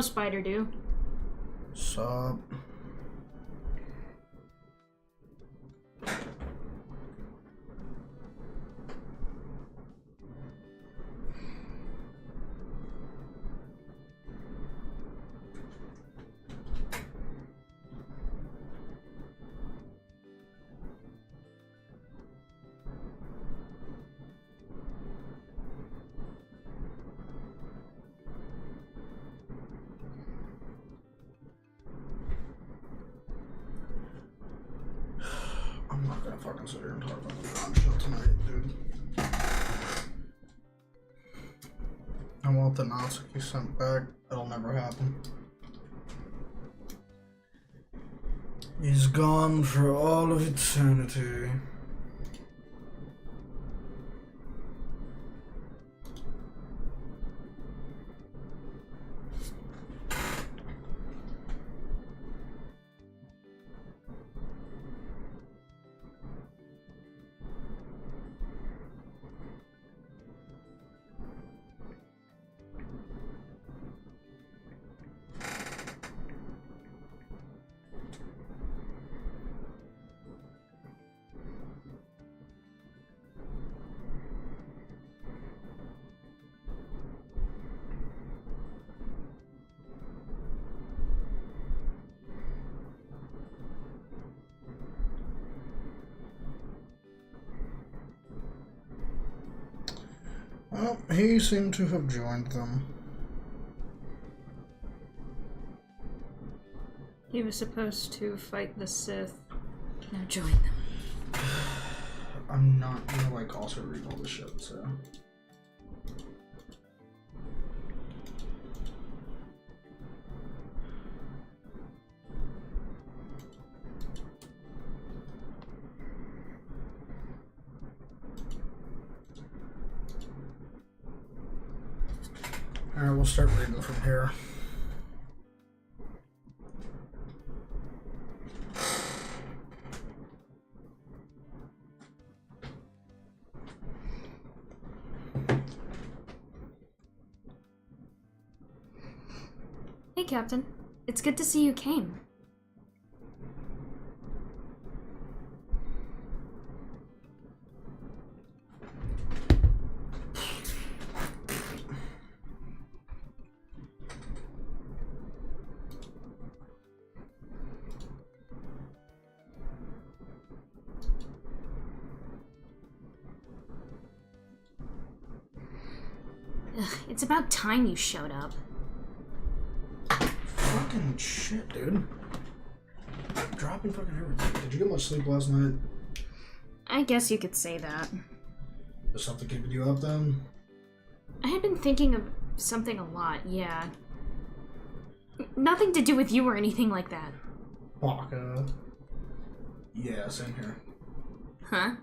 Hello, Spider Dude. Sup? I'm not gonna fucking sit here and talk about the gun shit tonight, dude. I want the Natsuki sent back. That'll never happen. He's gone for all of eternity. Well, he seemed to have joined them. He was supposed to fight the Sith. Now join them. I'm not gonna, like, also read all this shit, so... Alright, we'll start reading from here. Hey, Captain. It's good to see you came. It's about time you showed up. Fucking shit, dude. Dropping fucking everything. Did you get much sleep last night? I guess you could say that. Was something keeping you up then? I had been thinking of something a lot, yeah. Nothing to do with you or anything like that. Waka. Yeah, same here. Huh?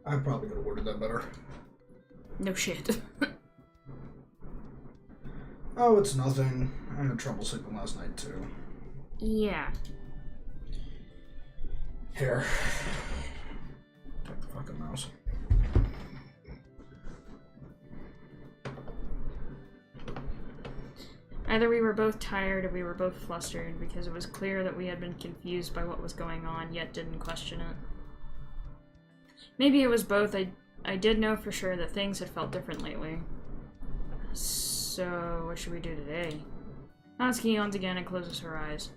I probably could have worded that better. No shit. Oh, it's nothing. I had trouble sleeping last night, too. Yeah. Here. Take the fucking mouse. Either we were both tired or we were both flustered, because it was clear that we had been confused by what was going on, yet didn't question it. Maybe it was both. I did know for sure that things had felt different lately. So, what should we do today? Natsuki yawns again and closes her eyes.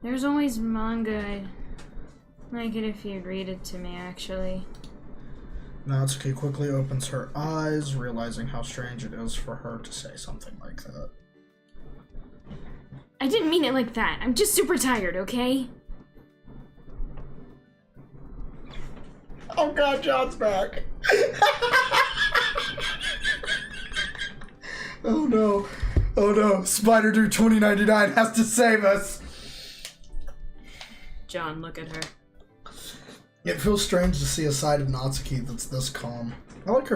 There's always manga. I'd like it if you'd read it to me, actually. Natsuki quickly opens her eyes, realizing how strange it is for her to say something like that. I didn't mean it like that. I'm just super tired, okay? Oh god, John's back! Oh no. Oh no. Spider Dude 2099 has to save us! John, look at her. It feels strange to see a side of Natsuki that's this calm. I like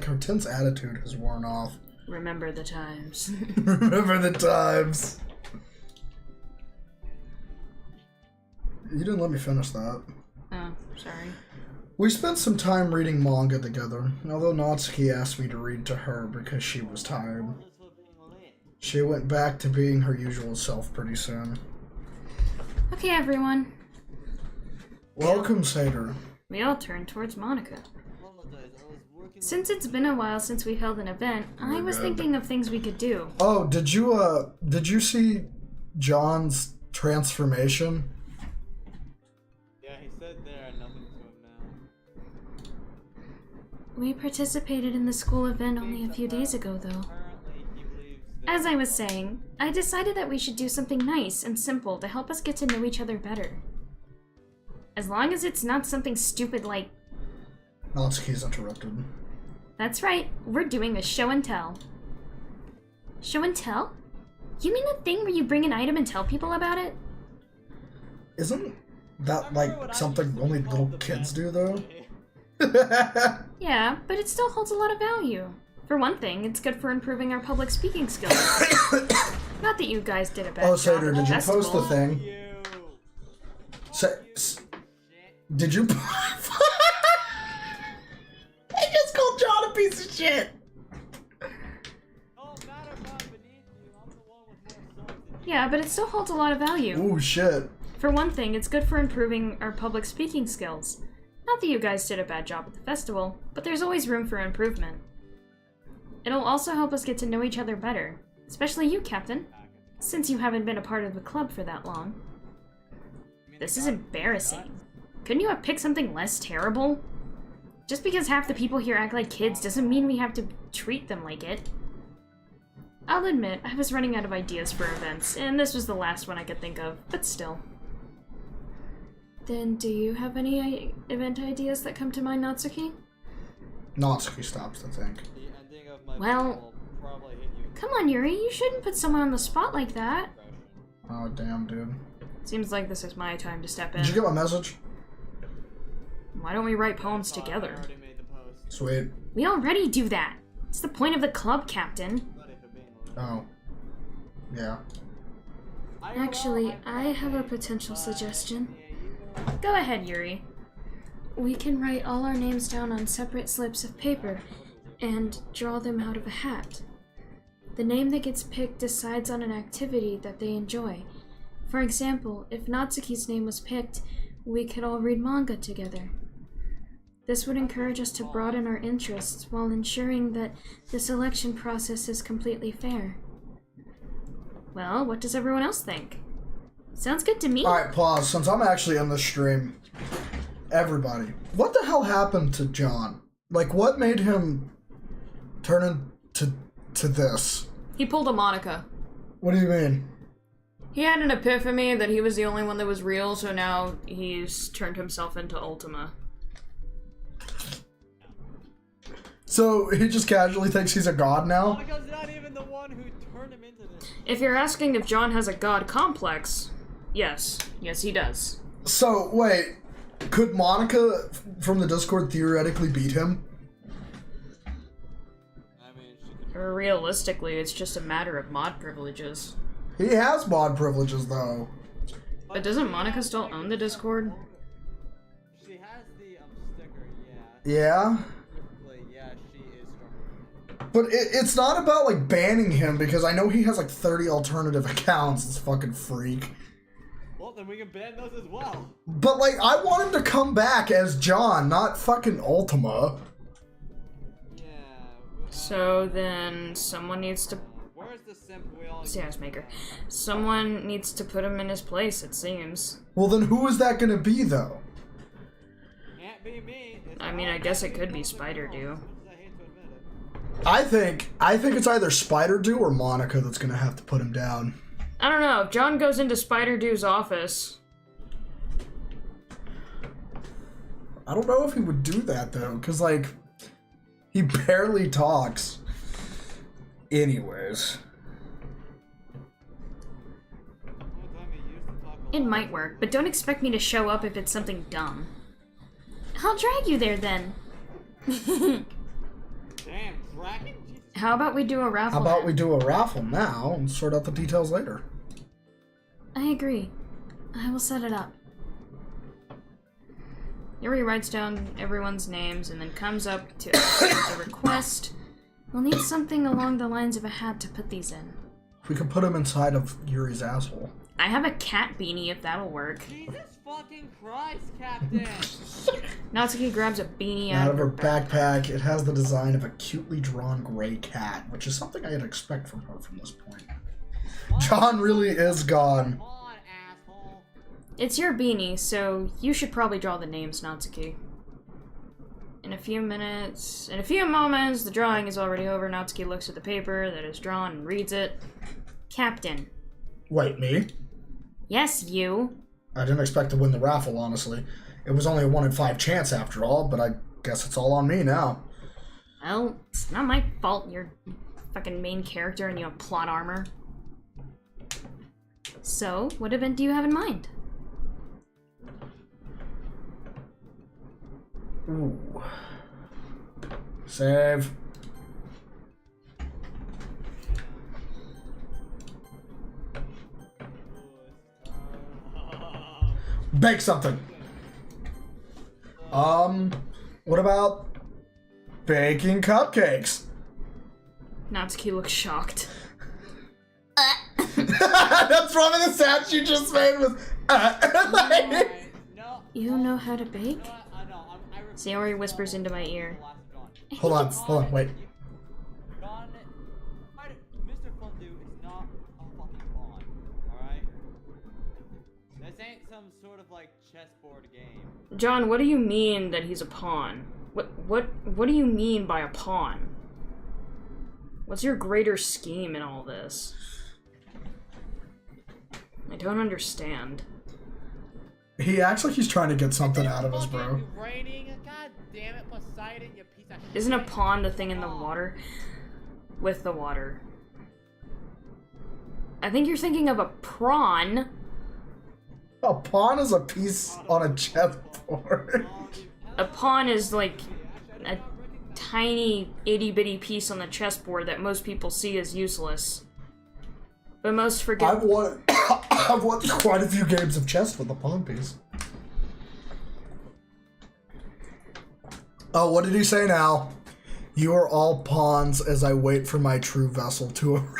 her tense attitude has worn off. Remember the times. Remember the times. You didn't let me finish that. Oh, sorry. We spent some time reading manga together, although Natsuki asked me to read to her because she was tired. She went back to being her usual self pretty soon. Okay, everyone. Welcome, Satyr. We all turned towards Monika. Since it's been a while since we held an event, I was thinking of things we could do. Oh, did you see John's transformation? Yeah, he said there are nothing to him now. We participated in the school event only a few days ago, though. As I was saying, I decided that we should do something nice and simple to help us get to know each other better. As long as it's not something stupid like... Natsuki's interrupted. That's right, we're doing a show and tell. Show and tell? You mean the thing where you bring an item and tell people about it? Isn't that like something only little kids do, though? Yeah, but it still holds a lot of value. For one thing, it's good for improving our public speaking skills. Not that you guys did a bad job. Oh, Satyr, at the did you festival. post the thing? Did you? I just called John a piece of shit. Yeah, but it still holds a lot of value. Ooh, shit. For one thing, it's good for improving our public speaking skills. Not that you guys did a bad job at the festival, but there's always room for improvement. It'll also help us get to know each other better, especially you, Captain, since you haven't been a part of the club for that long. This is embarrassing. Couldn't you have picked something less terrible? Just because half the people here act like kids doesn't mean we have to treat them like it. I'll admit, I was running out of ideas for events, and this was the last one I could think of, but still. Then, do you have any event ideas that come to mind, Natsuki? Natsuki stops, I think. Well, come on, Yuri, you shouldn't put someone on the spot like that. Oh, damn, dude. Seems like this is my time to step in. Did you get my message? Why don't we write poems together? Sweet. We already do that. It's the point of the club, Captain. Oh. Yeah. Actually, I have a potential suggestion. Go ahead, Yuri. We can write all our names down on separate slips of paper and draw them out of a hat. The name that gets picked decides on an activity that they enjoy. For example, if Natsuki's name was picked, we could all read manga together. This would encourage us to broaden our interests while ensuring that the selection process is completely fair. Well, what does everyone else think? Sounds good to me. Alright, pause. Since I'm actually in the stream, everybody, what the hell happened to John? Like, what made him turn into this? He pulled a Monika. What do you mean? He had an epiphany that he was the only one that was real, so now he's turned himself into Ultima. So he just casually thinks he's a god now? Monika's not even the one who turned him into this. If you're asking if John has a god complex, yes. Yes, he does. So, wait. Could Monika from the Discord theoretically beat him? I mean, she could... Realistically, it's just a matter of mod privileges. He has mod privileges, though. But doesn't Monika still own the Discord? She has the sticker, yeah. Yeah? Yeah, she is strong. But it's not about, like, banning him, because I know he has, like, 30 alternative accounts, this fucking freak. Well, then we can ban those as well. But, like, I want him to come back as John, not fucking Ultima. Yeah. So then someone needs to... Where's the simp we all... Maker. Someone needs to put him in his place, it seems. Well, then who is that gonna be, though? Can't be me. I mean, I guess it could be Spider-Dew. I hate to admit it. I think it's either Spider-Dew or Monika that's gonna have to put him down. I don't know, if John goes into Spider-Dew's office... I don't know if he would do that, though, because, like, he barely talks. Anyways. It might work, but don't expect me to show up if it's something dumb. I'll drag you there, then. Damn, dragon? How about we do a raffle? How about then? we do a raffle now and sort out the details later? I agree. I will set it up. Yuri writes down everyone's names and then comes up to a request. We'll need something along the lines of a hat to put these in. We could put him inside of Yuri's asshole. I have a cat beanie if that'll work. Jesus fucking Christ, Captain! Natsuki grabs a beanie Out of her backpack, it has the design of a cutely drawn gray cat, which is something I'd expect from her from this point. John really is gone. Come on, asshole. It's your beanie, so you should probably draw the names, Natsuki. In a few moments, the drawing is already over. Natsuki looks at the paper that is drawn and reads it. Captain. Wait, me? Yes, you. I didn't expect to win the raffle, honestly. It was only a 1 in 5 chance after all, but I guess it's all on me now. Well, it's not my fault you're fucking main character and you have plot armor. So, what event do you have in mind? Ooh. Save. Bake something. What about baking cupcakes? Natsuki looks shocked. That's one of the sounds you just made was. No. You know how to bake? No, Sayori whispers into my ear. Hold on, wait. John, Mr. Fondue is not a fucking pawn, alright? This ain't some sort of like chessboard game. John, what do you mean that he's a pawn? What do you mean by a pawn? What's your greater scheme in all this? I don't understand. He acts like he's trying to get something out of us, bro. Raining. God damn it, Poseidon, you piece of shit. Isn't a pawn the thing in the water? With the water. I think you're thinking of a prawn. A pawn is a piece on a chessboard. A pawn is like a tiny itty-bitty piece on the chessboard that most people see as useless. But most forget... I've won quite a few games of chess with a pawn piece. Oh, what did he say now? You are all pawns as I wait for my true vessel to arrive.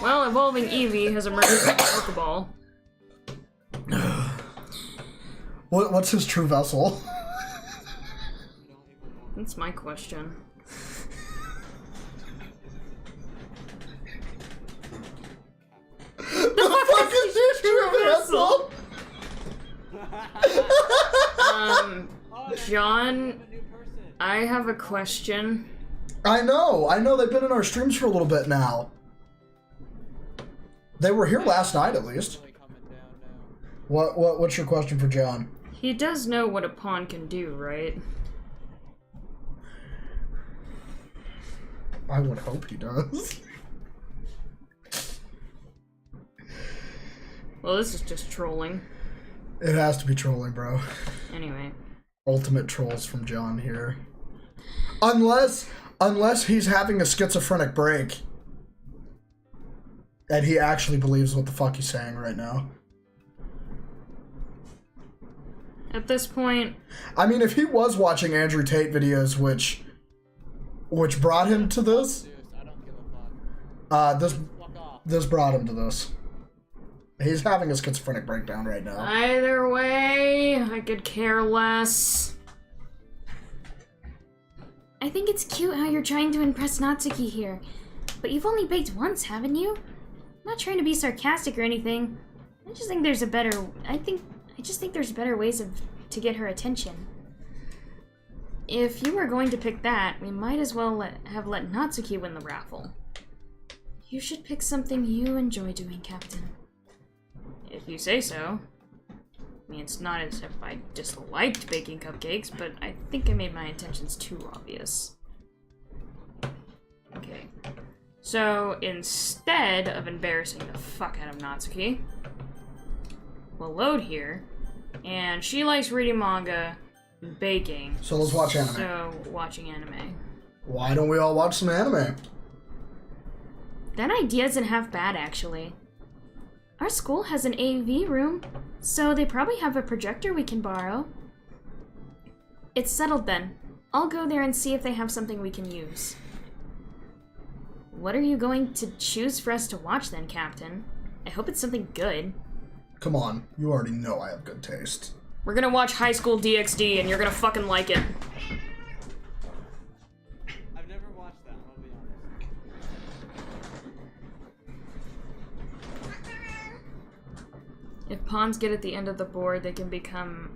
Well, Evolving Eevee has emerged from the Pokeball. What's his true vessel? That's my question. The fuck is his true vessel? John, I have a question. I know. They've been in our streams for a little bit now. They were here last night, at least. What's your question for John? He does know what a pawn can do, right? I would hope he does. Well, this is just trolling. It has to be trolling, bro. Anyway. Ultimate trolls from John here. Unless he's having a schizophrenic break. And he actually believes what the fuck he's saying right now. At this point... I mean, if he was watching Andrew Tate videos, which brought him to this... This brought him to this. He's having a schizophrenic breakdown right now. Either way, I could care less. I think it's cute how you're trying to impress Natsuki here. But you've only baked once, haven't you? I'm not trying to be sarcastic or anything. I just think there's better ways to get her attention. If you were going to pick that, we might as well have let Natsuki win the raffle. You should pick something you enjoy doing, Captain. If you say so. I mean, it's not as if I disliked baking cupcakes, but I think I made my intentions too obvious. Okay. So, instead of embarrassing the fuck out of Natsuki, we'll load here, and she likes reading manga and baking. So let's watch anime. So, watching anime. Why don't we all watch some anime? That idea isn't half bad, actually. Our school has an AV room, so they probably have a projector we can borrow. It's settled then. I'll go there and see if they have something we can use. What are you going to choose for us to watch then, Captain? I hope it's something good. Come on, you already know I have good taste. We're gonna watch High School DxD and you're gonna fucking like it. I've never watched that, I'll be honest. If pawns get at the end of the board, they can become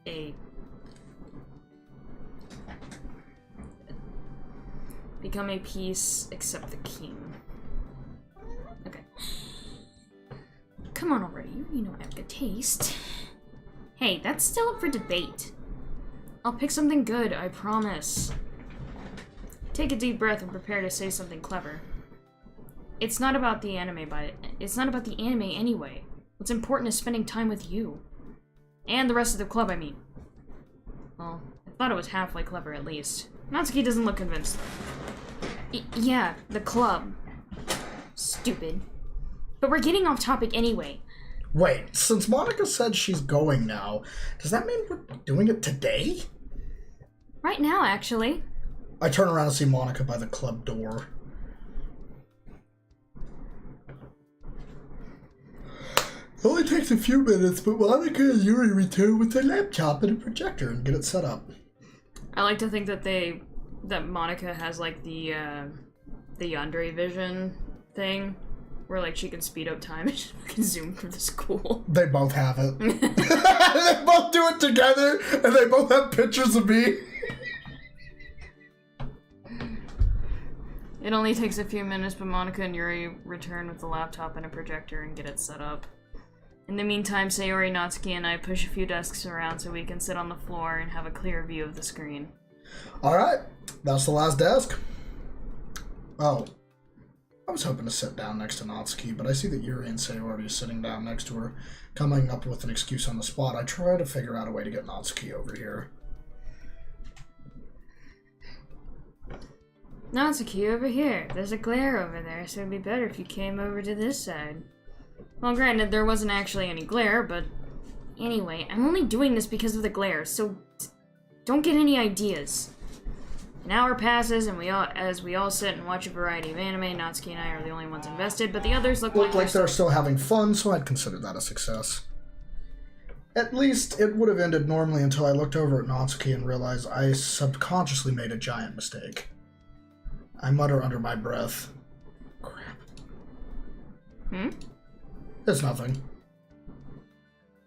a piece except the king. Okay. Come on already, you know I have good taste. Hey, that's still up for debate. I'll pick something good, I promise. Take a deep breath and prepare to say something clever. It's not about the anime anyway. What's important is spending time with you. And the rest of the club, I mean. Well, I thought it was halfway clever at least. Natsuki doesn't look convinced. Yeah, the club. Stupid. But we're getting off topic anyway. Wait, since Monika said she's going now, does that mean we're doing it today? Right now, actually. I turn around and see Monika by the club door. It only takes a few minutes, but Monika and Yuri return with their laptop and a projector and get it set up. I like to think that Monika has like the yandere vision thing, where like she can speed up time and she can zoom through the school. They both have it. They both do it together, and they both have pictures of me. It only takes a few minutes, but Monika and Yuri return with the laptop and a projector and get it set up. In the meantime, Sayori, Natsuki, and I push a few desks around so we can sit on the floor and have a clear view of the screen. Alright, that's the last desk. Oh. I was hoping to sit down next to Natsuki, but I see that Yuri and Sayori are sitting down next to her, coming up with an excuse on the spot. I try to figure out a way to get Natsuki over here. Natsuki, over here. There's a glare over there, so it'd be better if you came over to this side. Well, granted, there wasn't actually any glare, but anyway, I'm only doing this because of the glare, so don't get any ideas. An hour passes, and as we all sit and watch a variety of anime, Natsuki and I are the only ones invested, but the others look like they're still having fun, so I'd consider that a success. At least, it would have ended normally until I looked over at Natsuki and realized I subconsciously made a giant mistake. I mutter under my breath. Crap. It's nothing.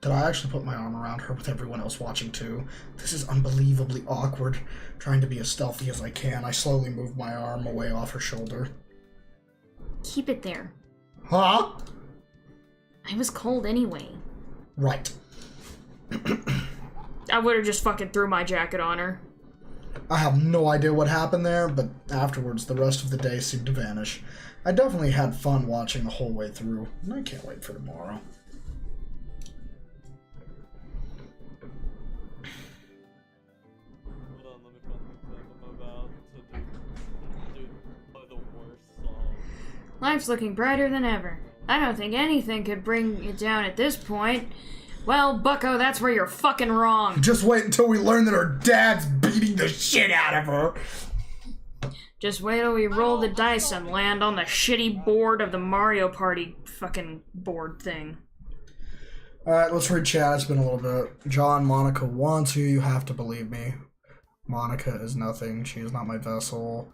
Did I actually put my arm around her with everyone else watching too? This is unbelievably awkward. Trying to be as stealthy as I can, I slowly move my arm away off her shoulder. Keep it there. Huh? I was cold anyway. Right. I would have just fucking threw my jacket on her. I have no idea what happened there, but afterwards the rest of the day seemed to vanish. I definitely had fun watching the whole way through, and I can't wait for tomorrow. Hold on, let me find the clip I'm about to do the worst song. Life's looking brighter than ever. I don't think anything could bring it down at this point. Well, bucko, that's where you're fucking wrong. Just wait until we learn that her dad's beating the shit out of her. Just wait till we roll the dice and land on the shitty board of the Mario Party fucking board thing. Alright, let's read chat. It's been a little bit. John, Monika wants you. You have to believe me. Monika is nothing. She is not my vessel.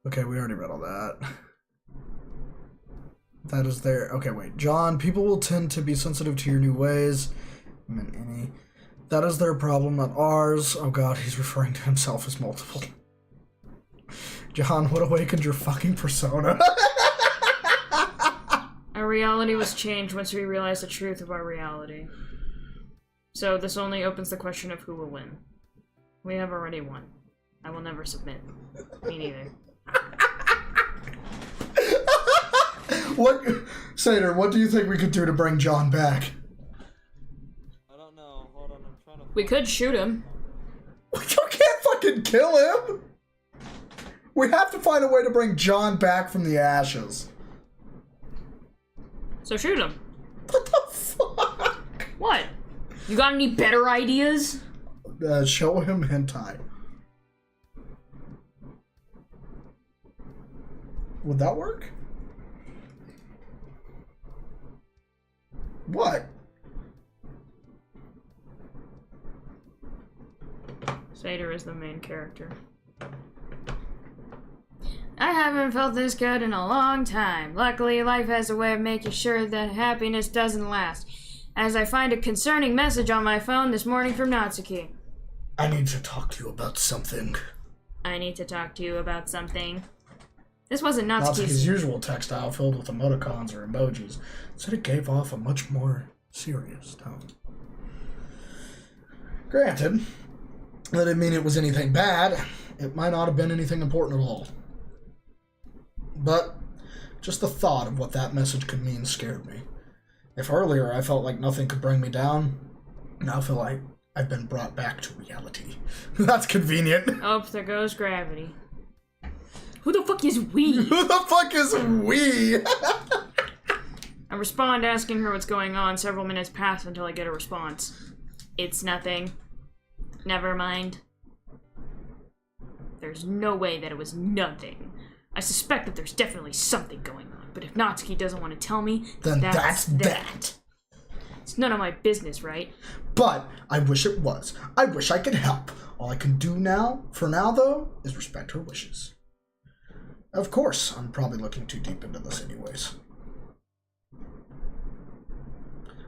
Okay, we already read all that. That is there. Okay, wait. John, people will tend to be sensitive to your new ways. I meant any. That is their problem, not ours. Oh god, he's referring to himself as multiple. John, what awakened your fucking persona? Our reality was changed once we realized the truth of our reality. So this only opens the question of who will win. We have already won. I will never submit. Me neither. Seder, what do you think we could do to bring John back? I don't know. Hold on, I'm trying to... We could shoot him. You can't fucking kill him! We have to find a way to bring John back from the ashes. So shoot him. What the fuck? What? You got any better ideas? Show him hentai. Would that work? What? Tsundere is the main character. I haven't felt this good in a long time. Luckily, life has a way of making sure that happiness doesn't last. As I find a concerning message on my phone this morning from Natsuki. I need to talk to you about something. I need to talk to you about something. This wasn't Natsuki's usual textile filled with emoticons or emojis, said it gave off a much more serious tone. Granted, that didn't mean it was anything bad. It might not have been anything important at all. But just the thought of what that message could mean scared me. If earlier I felt like nothing could bring me down, now I feel like I've been brought back to reality. That's convenient. Oh, there goes gravity. Who the fuck is we? Who the fuck is we? I respond asking her what's going on. Several minutes pass until I get a response. It's nothing. Never mind. There's no way that it was nothing. I suspect that there's definitely something going on, but if Natsuki doesn't want to tell me, then that's that. It's none of my business, right? But I wish it was. I wish I could help. All I can do now, for now though, is respect her wishes. Of course, I'm probably looking too deep into this anyways.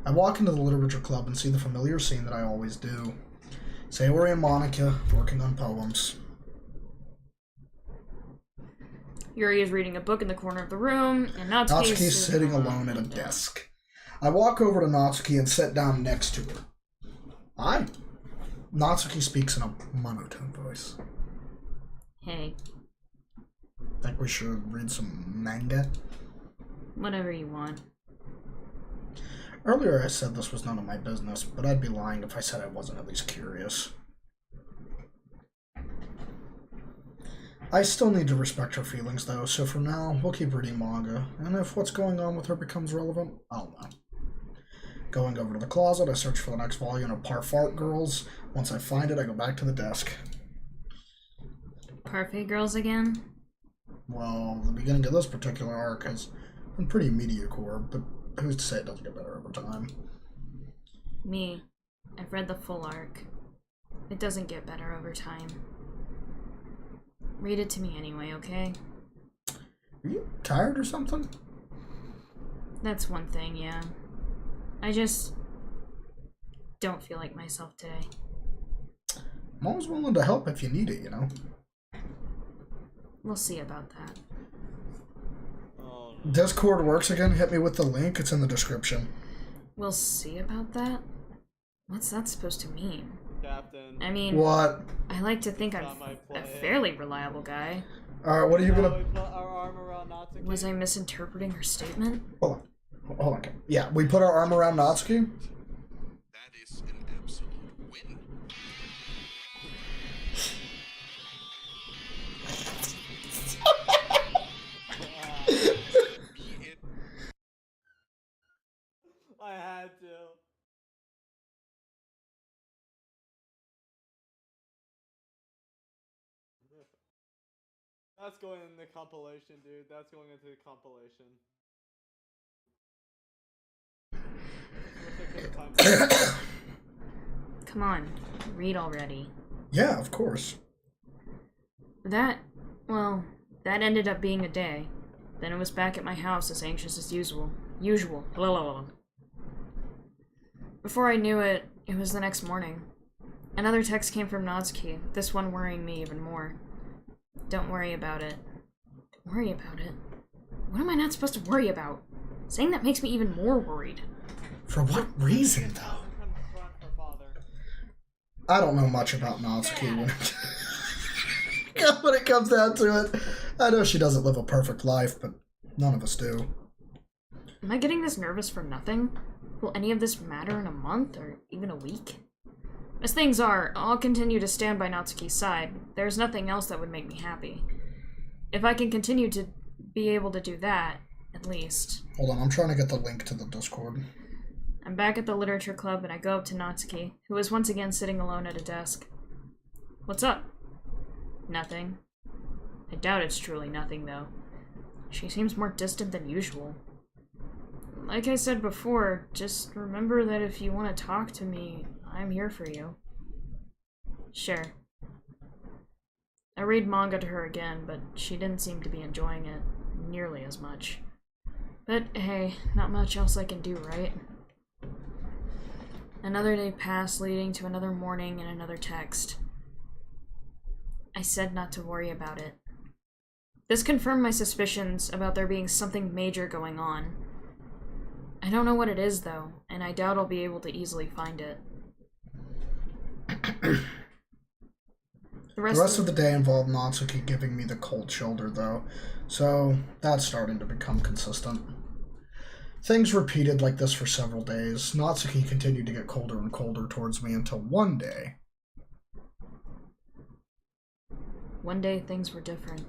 I walk into the literature club and see the familiar scene that I always do. Yuri and Monika working on poems. Yuri is reading a book in the corner of the room, and Natsuki's sitting alone at a desk. I walk over to Natsuki and sit down next to her. Hi. Natsuki speaks in a monotone voice. Hey. Think we should read some manga? Whatever you want. Earlier I said this was none of my business, but I'd be lying if I said I wasn't at least curious. I still need to respect her feelings though, so for now, we'll keep reading manga, and if what's going on with her becomes relevant, I'll know. Going over to the closet, I search for the next volume of Parfait Girls. Once I find it, I go back to the desk. Parfait Girls again? Well, the beginning of this particular arc has been pretty mediocre, but who's to say it doesn't get better over time? Me. I've read the full arc. It doesn't get better over time. Read it to me anyway, okay? Are you tired or something? That's one thing, yeah. I just don't feel like myself today. I'm always willing to help if you need it, you know? We'll see about that. Oh, no. Discord works again. Hit me with the link. It's in the description. We'll see about that? What's that supposed to mean? Captain. I mean, What? I like to think I'm a fairly reliable guy. Alright, what are you Now gonna... we put our arm around Natsuki. Was I misinterpreting her statement? Hold on. Okay. Yeah, we put our arm around Natsuki. That is an absolute win. I had to. That's going in the compilation, dude. That's going into the compilation. Come on, read already. Yeah, of course. That ended up being a day. Then it was back at my house as anxious as usual. Blah, blah, blah. Before I knew it, it was the next morning. Another text came from Natsuki, this one worrying me even more. Don't worry about it. Don't worry about it? What am I not supposed to worry about? Saying that makes me even more worried. For what reason, though? I don't know much about Natsuki when it comes down to it. I know she doesn't live a perfect life, but none of us do. Am I getting this nervous for nothing? Will any of this matter in a month, or even a week? As things are, I'll continue to stand by Natsuki's side. There's nothing else that would make me happy. If I can continue to be able to do that, At least. Hold on, I'm trying to get the link to the Discord. I'm back at the literature club and I go up to Natsuki, who is once again sitting alone at a desk. What's up? Nothing. I doubt it's truly nothing, though. She seems more distant than usual. Like I said before, just remember that if you want to talk to me, I'm here for you. Sure. I read manga to her again, but she didn't seem to be enjoying it nearly as much. But hey, not much else I can do, right? Another day passed, leading to another morning and another text. I said not to worry about it. This confirmed my suspicions about there being something major going on. I don't know what it is, though, and I doubt I'll be able to easily find it. The rest of the day involved Natsuki giving me the cold shoulder, though, so that's starting to become consistent. Things repeated like this for several days. Natsuki continued to get colder and colder towards me until one day. One day things were different.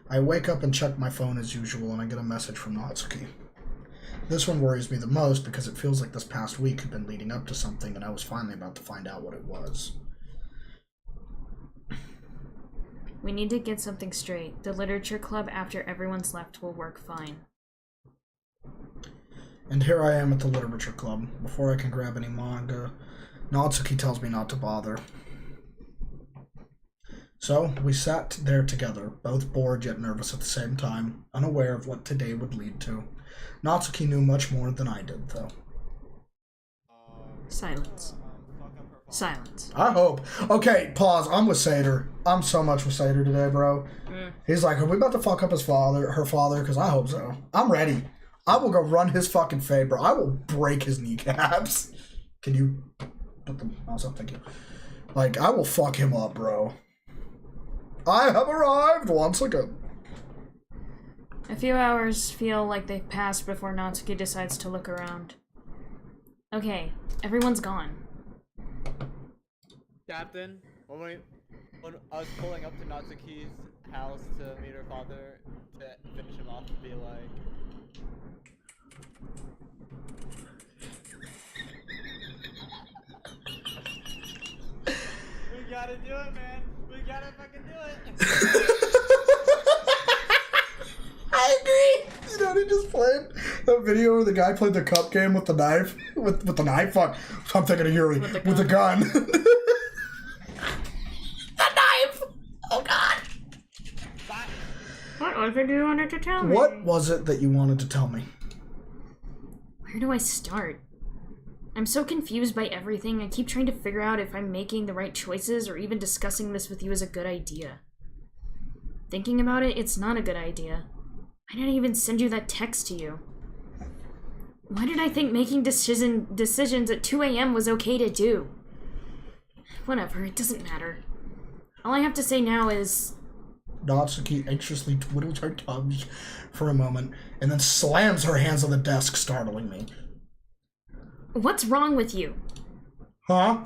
I wake up and check my phone as usual, and I get a message from Natsuki. This one worries me the most because it feels like this past week had been leading up to something, and I was finally about to find out what it was. We need to get something straight. The literature club after everyone's left will work fine. And here I am at the literature club. Before I can grab any manga, Natsuki tells me not to bother. So, we sat there together, both bored yet nervous at the same time, unaware of what today would lead to. Natsuki knew much more than I did, though. Silence. Silence. I hope. Okay, pause. I'm with Sater. I'm so much with Sater today, bro. He's like, are we about to fuck up her father? Because I hope so. I'm ready. I will go run his fucking fade, bro. I will break his kneecaps. Can you put the mouse up? Thank you. Like, I will fuck him up, bro. I have arrived once again. A few hours feel like they've passed before Natsuki decides to look around. Okay, everyone's gone. Captain, when I was pulling up to Natsuki's house to meet her father to finish him off and be like, we gotta do it, man. We gotta fucking do it. I agree. You know, he just played that video where the guy played the cup game with the knife. With the knife? Fuck. I'm thinking of Yuri. With the gun. The knife! Oh, God. What was it you wanted to tell me? What was it that you wanted to tell me? Where do I start? I'm so confused by everything. I keep trying to figure out if I'm making the right choices or even discussing this with you is a good idea. Thinking about it, it's not a good idea. I didn't even send you that text to you. Why did I think making decisions at 2 a.m. was okay to do? Whatever, it doesn't matter. All I have to say now is... Natsuki anxiously twiddles her thumbs for a moment and then slams her hands on the desk, startling me. What's wrong with you? Huh?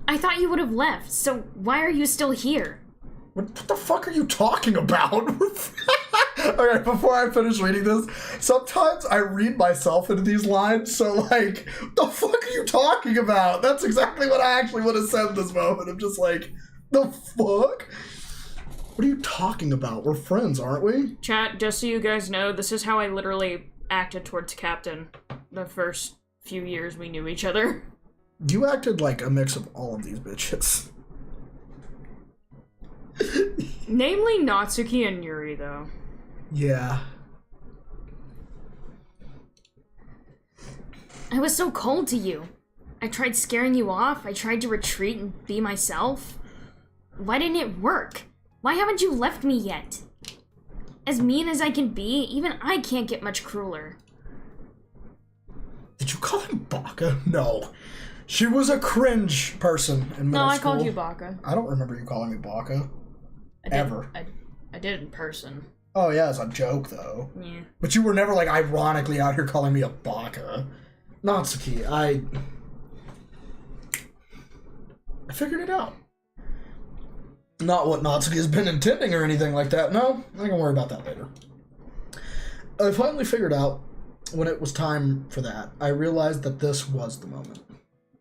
I thought you would have left, so why are you still here? What the fuck are you talking about? Okay, before I finish reading this, sometimes I read myself into these lines, so like, what the fuck are you talking about? That's exactly what I actually would have said in this moment. I'm just like, the fuck? What are you talking about? We're friends, aren't we? Chat, just so you guys know, this is how I literally acted towards Captain the first few years we knew each other. You acted like a mix of all of these bitches. Namely Natsuki and Yuri, though. Yeah. I was so cold to you. I tried scaring you off, I tried to retreat and be myself. Why didn't it work? Why haven't you left me yet? As mean as I can be, even I can't get much crueler. Did you call him Baka? No. She was a cringe person in middle school. No, I called you Baka. I don't remember you calling me Baka. Ever. I did in person. Oh yeah, as a joke though. Yeah. But you were never like ironically out here calling me a Baka. Natsuki, I figured it out. Not what Natsuki has been intending or anything like that. No, I can worry about that later. I finally figured out when it was time for that. I realized that this was the moment.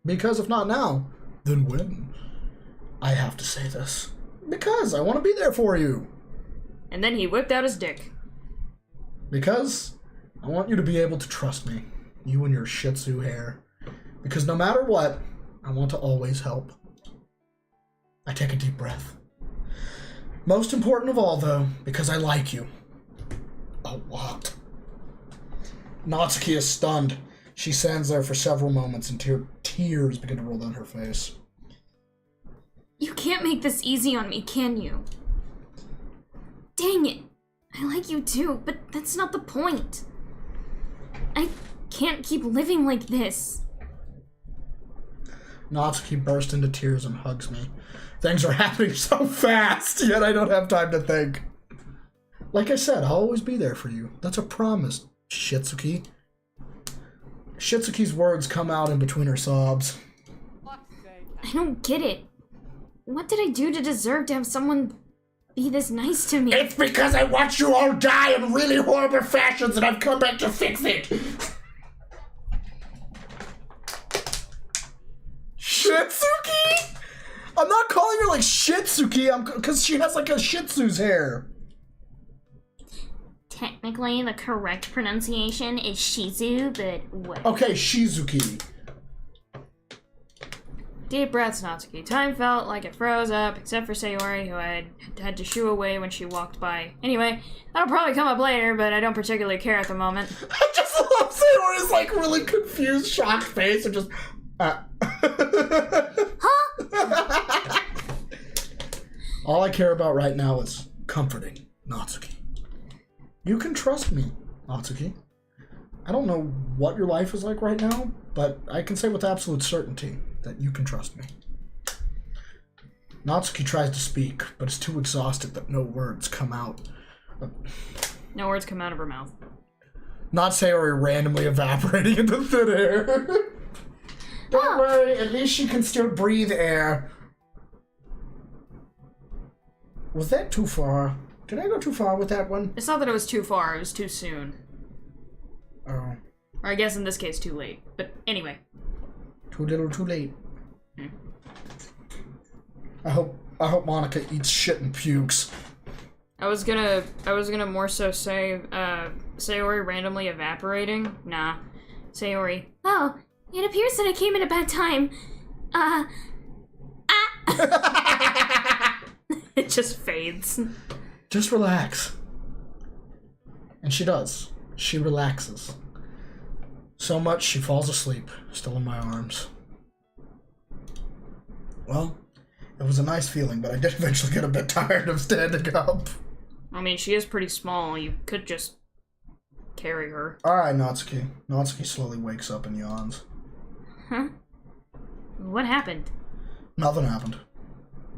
Because if not now, then when? I have to say this. Because I want to be there for you. And then he whipped out his dick. Because I want you to be able to trust me. You and your Shih Tzu hair. Because no matter what, I want to always help. I take a deep breath. Most important of all, though, because I like you. A lot. Natsuki is stunned. She stands there for several moments and tears begin to roll down her face. You can't make this easy on me, can you? Dang it. I like you too, but that's not the point. I can't keep living like this. Natsuki bursts into tears and hugs me. Things are happening so fast, yet I don't have time to think. Like I said, I'll always be there for you. That's a promise, Shitsuki. Shitsuki's words come out in between her sobs. I don't get it. What did I do to deserve to have someone be this nice to me? It's because I watched you all die in really horrible fashions and I've come back to fix it. Shitsuki? I'm not calling her like Shitsuki, because she has like a Shih Tzu's hair. Technically, the correct pronunciation is Shizu, but what? Okay, Shizuki. Deep breaths, Natsuki. Time felt like it froze up, except for Sayori, who I had to shoo away when she walked by. Anyway, that'll probably come up later, but I don't particularly care at the moment. I just love Sayori's like really confused, shocked face and just... Huh? All I care about right now is comforting Natsuki. You can trust me, Natsuki. I don't know what your life is like right now, but I can say with absolute certainty that you can trust me. Natsuki tries to speak, but is too exhausted that no words come out. No words come out of her mouth. Not Sayori randomly evaporating into thin air. Don't worry, at least she can still breathe air. Was that too far? Did I go too far with that one? It's not that it was too far, it was too soon. Oh. Or I guess in this case, too late. But anyway. Too little, too late. I hope Monika eats shit and pukes. I was gonna more so say, Sayori randomly evaporating. Nah. Sayori. Oh, it appears that I came at a bad time. It just fades. Just relax. And she does. She relaxes. So much she falls asleep, still in my arms. Well, it was a nice feeling, but I did eventually get a bit tired of standing up. I mean, she is pretty small. You could just carry her. Alright, Natsuki. Natsuki slowly wakes up and yawns. Huh? What happened? Nothing happened.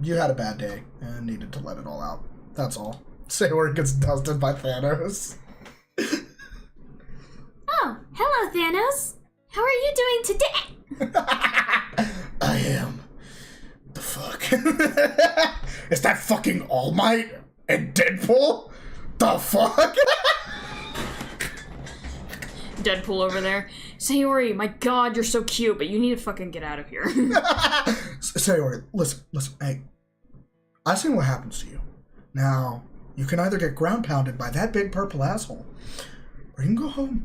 You had a bad day and needed to let it all out. That's all. Sayori gets dusted by Thanos. Oh, hello, Thanos. How are you doing today? I am. The fuck? Is that fucking All Might and Deadpool? The fuck? Deadpool over there. Sayori, my god, you're so cute, but you need to fucking get out of here. Sayori, listen, hey. I've seen what happens to you. Now, you can either get ground pounded by that big purple asshole, or you can go home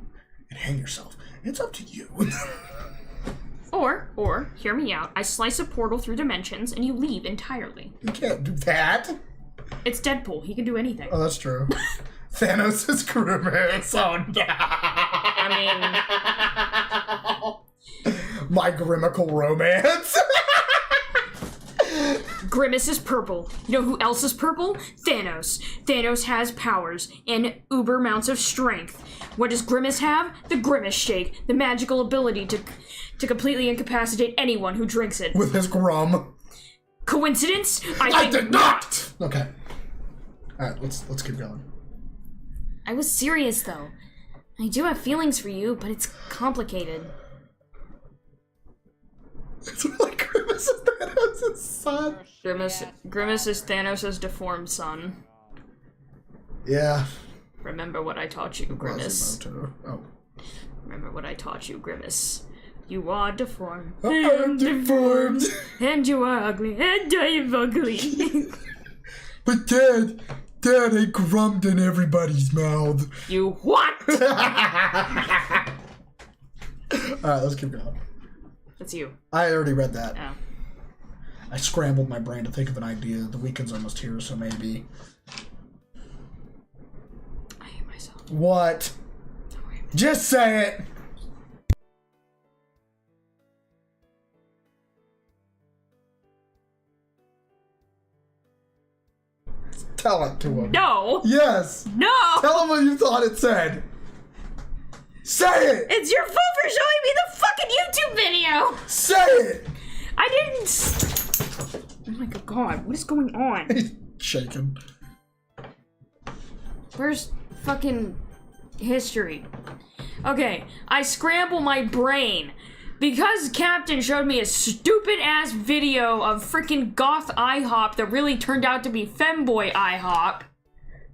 and hang yourself. It's up to you. Or, hear me out, I slice a portal through dimensions and you leave entirely. You can't do that. It's Deadpool, he can do anything. Oh, that's true. Thanos is Grimace. Oh, no. I mean... My Grimical romance. Grimace is purple. You know who else is purple? Thanos. Thanos has powers and uber amounts of strength. What does Grimace have? The Grimace Shake, the magical ability to completely incapacitate anyone who drinks it. With his grum. Coincidence? I did not! Okay. Alright, let's keep going. I was serious, though. I do have feelings for you, but it's complicated. It's like Grimace is Thanos' son. Grimace is Thanos' deformed son. Yeah. Remember what I taught you, Grimace. Quasimodo. Oh. Remember what I taught you, Grimace. You are deformed. I'm deformed. And you are ugly. And I am ugly. But Dad, I grummed in everybody's mouth. You what? Alright, let's keep going. That's you. I already read that. Oh. I scrambled my brain to think of an idea. The weekend's almost here, so maybe. I hate myself. What? Don't worry. Just say it! Tell it to him. No! Yes! No! Tell him what you thought it said! Say it! It's your fault for showing me the fucking YouTube video! Say it! I didn't. Oh my god, what is going on? He's shaking. Where's fucking history? Okay, I scramble my brain. Because Captain showed me a stupid ass video of freaking goth IHOP that really turned out to be femboy IHOP.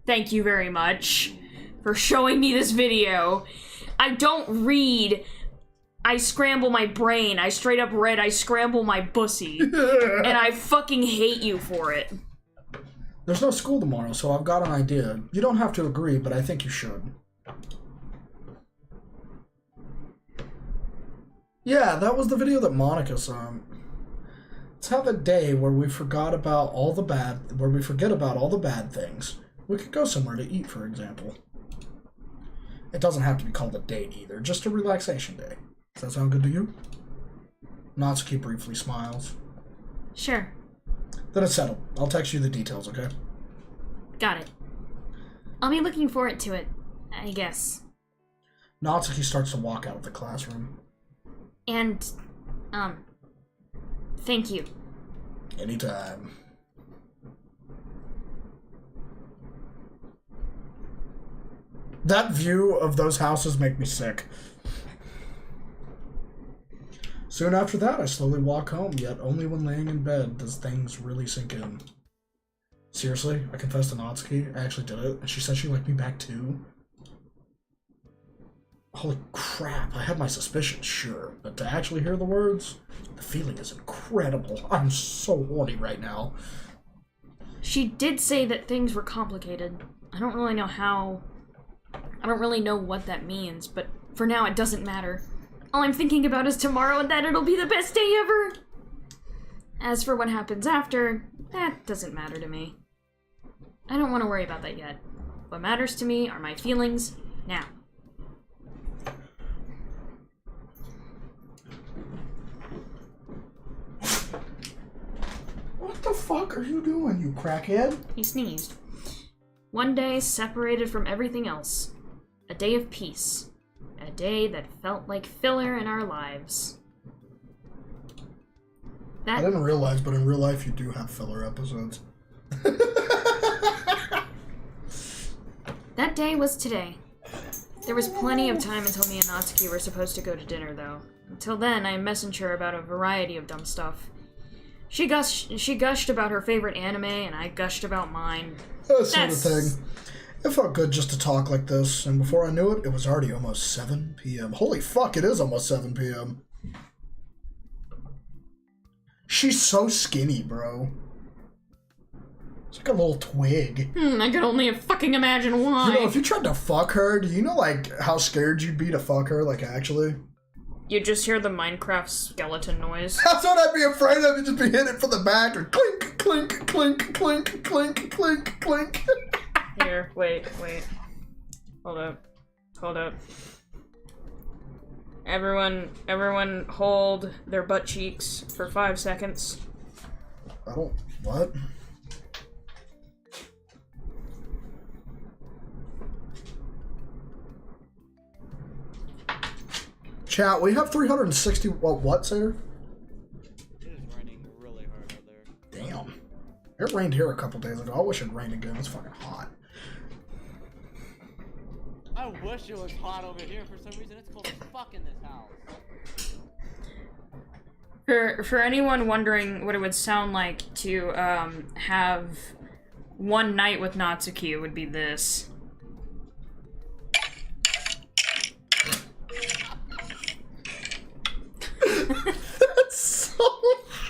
Thank you very much for showing me this video. I don't read. I scramble my brain. I straight up read, I scramble my bussy. And I fucking hate you for it. There's no school tomorrow, so I've got an idea. You don't have to agree, but I think you should. Yeah, that was the video that Monika sent. Let's have a day where we forget about all the bad things. We could go somewhere to eat, for example. It doesn't have to be called a date either, just a relaxation day. Does that sound good to you? Natsuki briefly smiles. Sure. Then it's settled. I'll text you the details, okay? Got it. I'll be looking forward to it, I guess. Natsuki starts to walk out of the classroom. And, thank you. Anytime. That view of those houses make me sick. Soon after that, I slowly walk home, yet only when laying in bed does things really sink in. Seriously, I confessed to Natsuki, I actually did it, and she said she liked me back too. Holy crap, I had my suspicions, sure, but to actually hear the words, the feeling is incredible. I'm so horny right now. She did say that things were complicated. I don't really know how. I don't really know what that means, but for now it doesn't matter. All I'm thinking about is tomorrow and that it'll be the best day ever! As for what happens after, that doesn't matter to me. I don't want to worry about that yet. What matters to me are my feelings now. What the fuck are you doing, you crackhead? He sneezed. One day separated from everything else. A day of peace. A day that felt like filler in our lives. I didn't realize, but in real life you do have filler episodes. That day was today. There was plenty of time until me and Natsuki were supposed to go to dinner, though. Until then, I messaged her about a variety of dumb stuff. She gushed about her favorite anime, and I gushed about mine. That sort of thing. It felt good just to talk like this, and before I knew it, it was already almost 7 p.m. Holy fuck, it is almost 7 p.m. She's so skinny, bro. It's like a little twig. I can only fucking imagine why. You know, if you tried to fuck her, do you know, like, how scared you'd be to fuck her, like, actually? You just hear the Minecraft skeleton noise. That's what I'd be afraid of. You'd just be hitting it from the back, or clink, clink, clink, clink, clink, clink, clink. Here, wait. Hold up. Everyone hold their butt cheeks for 5 seconds. What? Chat, we have 360, what, Sater? It is raining really hard out there. Damn. It rained here a couple days ago. I wish it rained again. It's fucking hot. I wish it was hot over here. For some reason, it's cold as fuck in this house. For anyone wondering what it would sound like to have one night with Natsuki, it would be this. That's so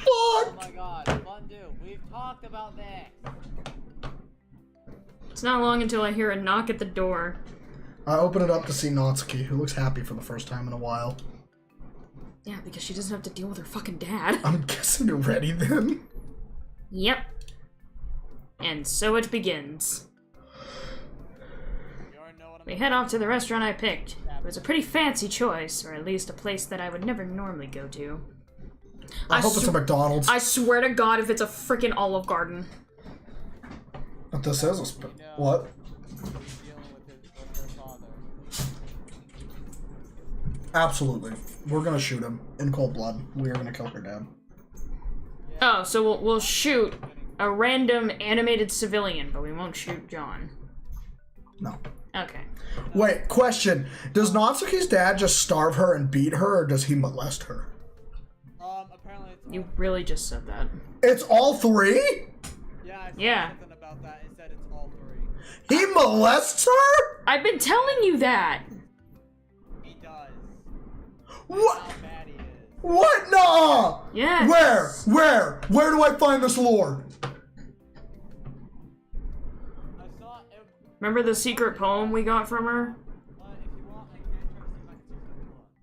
Oh fucked. my god, Fondue, we've talked about this. It's not long until I hear a knock at the door. I open it up to see Natsuki, who looks happy for the first time in a while. Yeah, because she doesn't have to deal with her fucking dad. I'm guessing you're ready then? Yep. And so it begins. You already know what I'm We head off to the restaurant I picked. It was a pretty fancy choice, or at least a place that I would never normally go to. I hope it's a McDonald's. I swear to God, if it's a freaking Olive Garden. But this is a what? dealing with her father. Absolutely. We're gonna shoot him in cold blood. We are gonna kill her dad. Oh, so we'll shoot a random animated civilian, but we won't shoot John. No. Okay. Wait, question. Does Natsuki's dad just starve her and beat her, or does he molest her? Apparently it's You really just said that. It's all three? yeah, I saw Yeah. something about that. It said it's all three. He molests her? I've been telling you that! He does. What? How bad he is. What? Nah! Yes. Where? Where do I find this lord? I saw it, Remember the secret poem we got from her? but if you want, I can try to see if I can see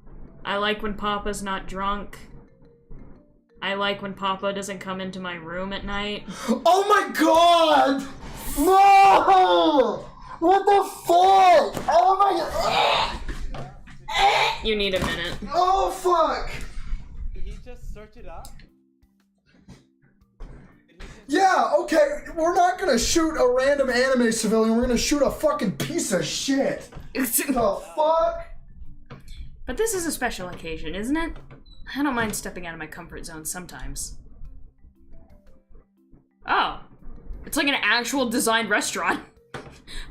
something. I like when Papa's not drunk. I like when Papa doesn't come into my room at night. Oh my god! No! What the fuck? Oh my god! You need a minute. Oh fuck! Did he just search it up? Yeah, okay, we're not gonna shoot a random anime civilian, we're gonna shoot a fucking piece of shit. The fuck? But this is a special occasion, isn't it? I don't mind stepping out of my comfort zone sometimes. Oh. It's like an actual designed restaurant.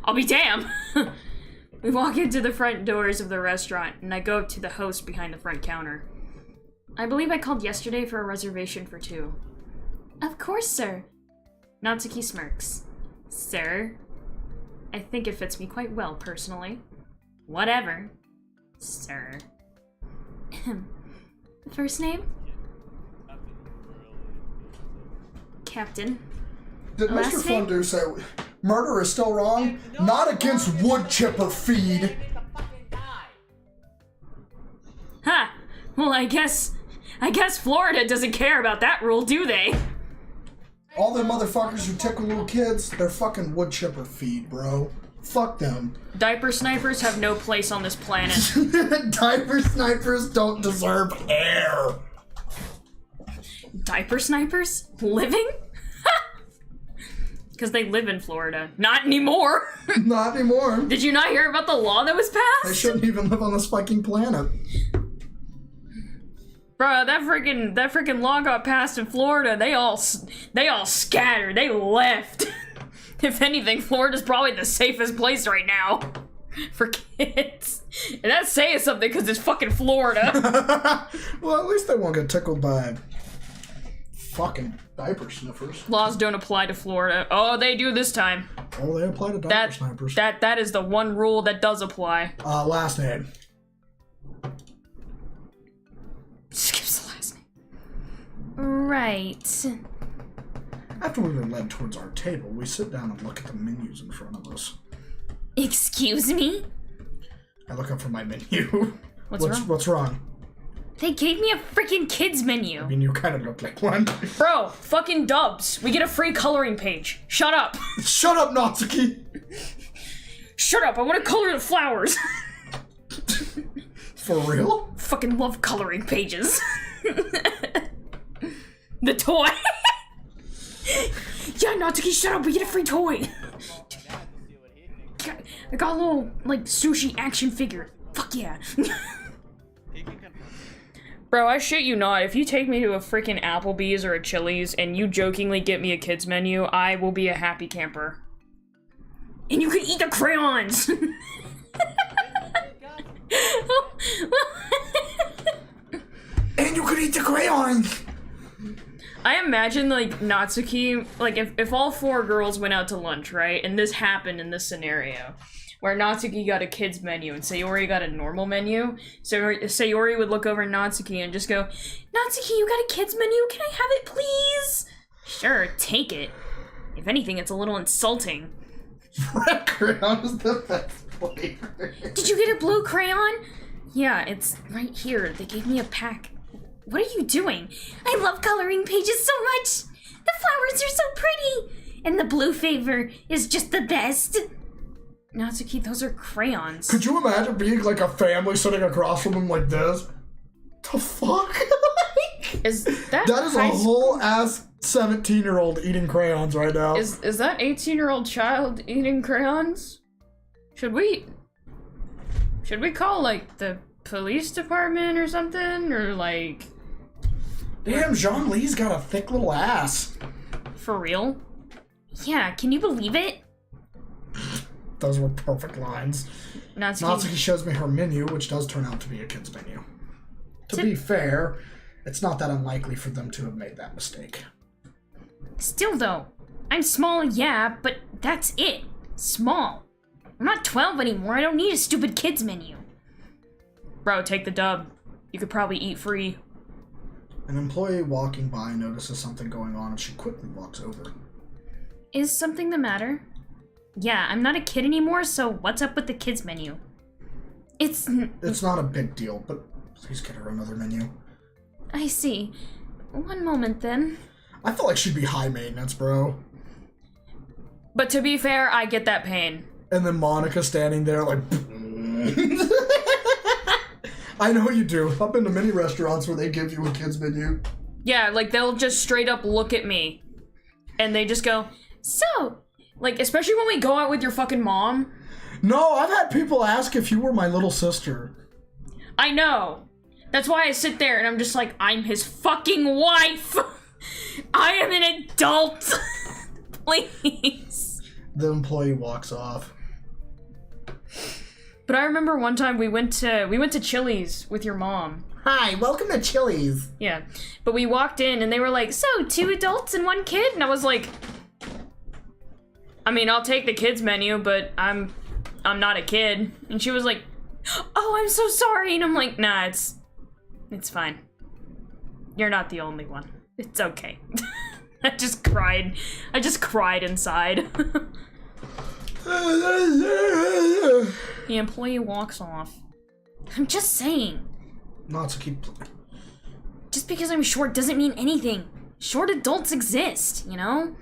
I'll be damned. We walk into the front doors of the restaurant, and I go up to the host behind the front counter. I believe I called yesterday for a reservation for 2. Of course, sir. Natsuki smirks. Sir? I think it fits me quite well, personally. Whatever. Sir. First name? Captain. Did Last Mr. name? Fondue say murder is still wrong? Not against wood chipper feed. Ha! Well, I guess Florida doesn't care about that rule, do they? All them motherfuckers who tickle little kids, they're fucking wood chipper feed, bro. Fuck them. Diaper snipers have no place on this planet. Diaper snipers don't deserve air. Diaper snipers? Living? Because they live in Florida. Not anymore! Not anymore. Did you not hear about the law that was They passed? shouldn't even live on this fucking planet. Bro, that freaking law got passed in Florida. They all scattered. They left. If anything, Florida's probably the safest place right now for kids. And that's saying something because it's fucking Florida. Well, at least they won't get tickled by fucking diaper sniffers. Laws don't apply to Florida. Oh, they do this time. Oh, they apply to diaper snipers. That is the one rule that does apply. Last name. Skips the last name. Right. After we were led towards our table, we sit down and look at the menus in front of us. Excuse me? I look up from my menu. What's wrong? What's wrong? They gave me a freaking kids menu. I mean, you kind of look like one. Bro, fucking dubs. We get a free coloring page. Shut up. Shut up, Natsuki! Shut up. I want to color the flowers. For real? Fucking love coloring pages. The toy. Yeah, Natsuki, shut up. We get a free toy. I got a little, like, sushi action figure. Fuck yeah. Bro, I shit you not. If you take me to a freaking Applebee's or a Chili's and you jokingly get me a kids menu, I will be a happy camper. And you can eat the crayons! And you could eat the crayons! I imagine, like, Natsuki, like, if all 4 girls went out to lunch, right? And this happened in this scenario. where Natsuki got a kid's menu and Sayori got a normal menu. So Sayori would look over at Natsuki and just go, Natsuki, you got a kid's menu? Can I have it, please? Sure, take it. If anything, it's a little insulting. Red crayon is the best flavor. Did you get a blue crayon? Yeah, it's right here. They gave me a pack. What are you doing? I love coloring pages so much. The flowers are so pretty. And the blue favor is just the best. Natsuki, those are crayons. Could you imagine being like a family sitting across from him like this? The fuck? Is that is a whole ass 17-year-old eating crayons right now. Is that 18-year-old child eating crayons? Should we call, like, the police department or something? Or, like... Damn, Zhongli's got a thick little ass. For real? Yeah, can you believe it? Those were perfect lines. Natsuki shows me her menu, which does turn out to be a kid's menu. To be fair, it's not that unlikely for them to have made that mistake. Still, though, I'm small, yeah, but that's it. Small. I'm not 12 anymore. I don't need a stupid kid's menu. Bro, take the dub. You could probably eat free. An employee walking by notices something going on and she quickly walks over. Is something the matter? Yeah, I'm not a kid anymore, so what's up with the kids menu? It's not a big deal, but please get her another menu. I see. One moment, then. I feel like she'd be high maintenance, bro. But to be fair, I get that pain. And then Monika standing there like... I know you do. I've been to many restaurants where they give you a kid's menu. Yeah, like, they'll just straight up look at me. And they just go, so... Like, especially when we go out with your fucking mom. No, I've had people ask if you were my little sister. I know. That's why I sit there and I'm just like, I'm his fucking wife. I am an adult. Please. The employee walks off. But I remember one time we went to Chili's with your mom. Hi, welcome to Chili's. Yeah. But we walked in and they were like, so 2 adults and 1 kid? And I was like, I mean, I'll take the kids menu, but I'm not a kid. And she was like, oh, I'm so sorry. And I'm like, nah, it's fine. You're not the only one. It's okay. I just cried inside. The employee walks off. I'm just saying. Natsuki. Just because I'm short doesn't mean anything. Short adults exist, you know?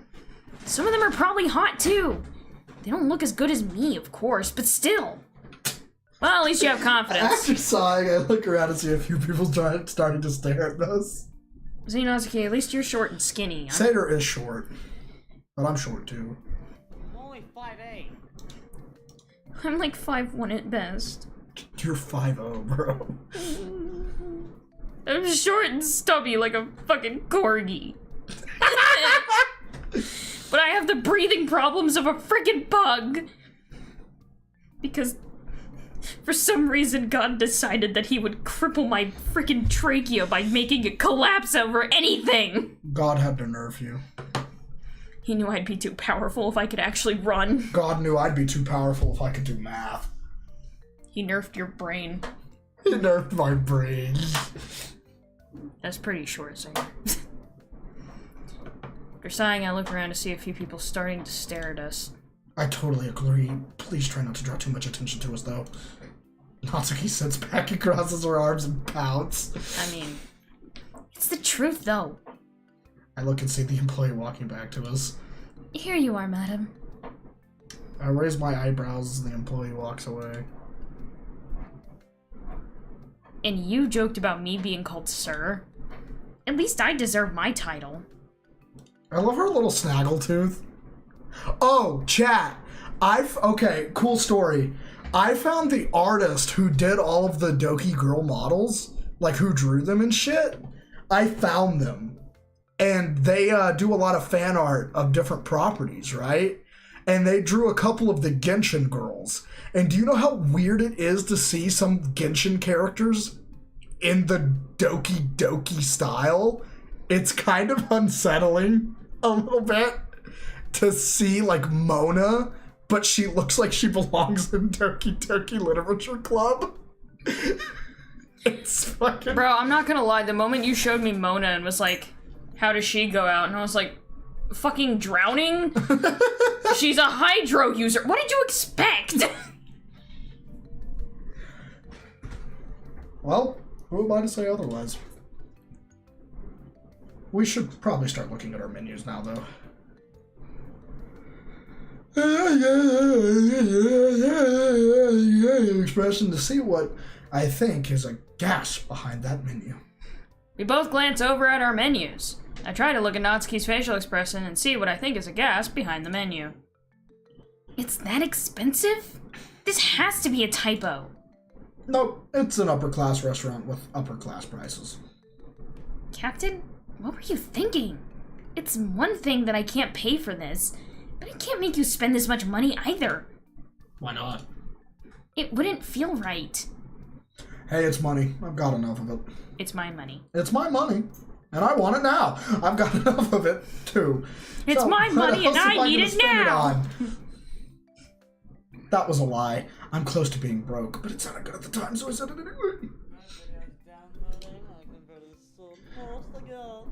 Some of them are probably hot too. They don't look as good as me, of course, but still. Well, at least you have confidence. After sighing, I look around and see a few people starting to stare at us. See, Natsuki, at least you're short and skinny. Sator is short, but I'm short too. I'm only 5'8". I'm like 5'1" at best. You're 5'0", bro. I'm short and stubby like a fucking corgi. But I have the breathing problems of a freaking bug. Because for some reason God decided that he would cripple my freaking trachea by making it collapse over anything. God had to nerf you. He knew I'd be too powerful if I could actually run. God knew I'd be too powerful if I could do math. He nerfed your brain. He nerfed my brain. That's pretty short, sir. After sighing, I look around to see a few people starting to stare at us. I totally agree. Please try not to draw too much attention to us, though. Natsuki sits back and crosses her arms and pouts. I mean, it's the truth, though. I look and see the employee walking back to us. Here you are, madam. I raise my eyebrows as the employee walks away. And you joked about me being called sir? At least I deserve my title. I love her little snaggletooth. Oh, chat. Okay, cool story. I found the artist who did all of the Doki girl models, like who drew them and shit. I found them. And they do a lot of fan art of different properties, right? And they drew a couple of the Genshin girls. And do you know how weird it is to see some Genshin characters in the Doki style? It's kind of unsettling a little bit to see like Mona but she looks like she belongs in Doki Literature Club. It's fucking... Bro, I'm not gonna lie, the moment you showed me Mona and was like, how does she go out? And I was like, fucking drowning? She's a hydro user. What did you expect? Well, who am I to say otherwise? We should probably start looking at our menus now, though. Expression to see what I think is a gasp behind that menu. We both glance over at our menus. I try to look at Natsuki's facial expression and see what I think is a gasp behind the menu. It's that expensive? This has to be a typo. Nope, it's an upper-class restaurant with upper-class prices. Captain, what were you thinking? It's one thing that I can't pay for this, but I can't make you spend this much money either. Why not? It wouldn't feel right. Hey, it's money. I've got enough of it. It's my money. It's my money, and I want it now. I've got enough of it, too. It's my money, and I need it now! That was a lie. I'm close to being broke, but it sounded good at the time, so I said it anyway.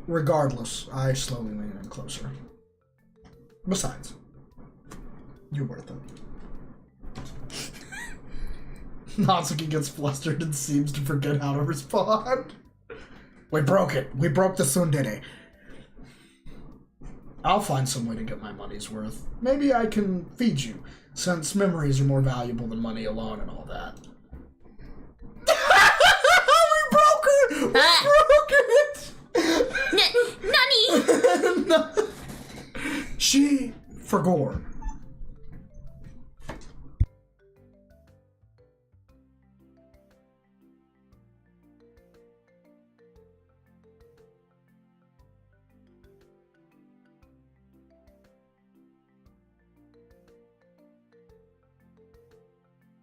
Regardless, I slowly lean in closer. Besides, you're worth it. Natsuki gets flustered and seems to forget how to respond. We broke it. We broke the Tsundere. I'll find some way to get my money's worth. Maybe I can feed you, since memories are more valuable than money alone and all that. We broke her! We broke it! Nani! She forgot.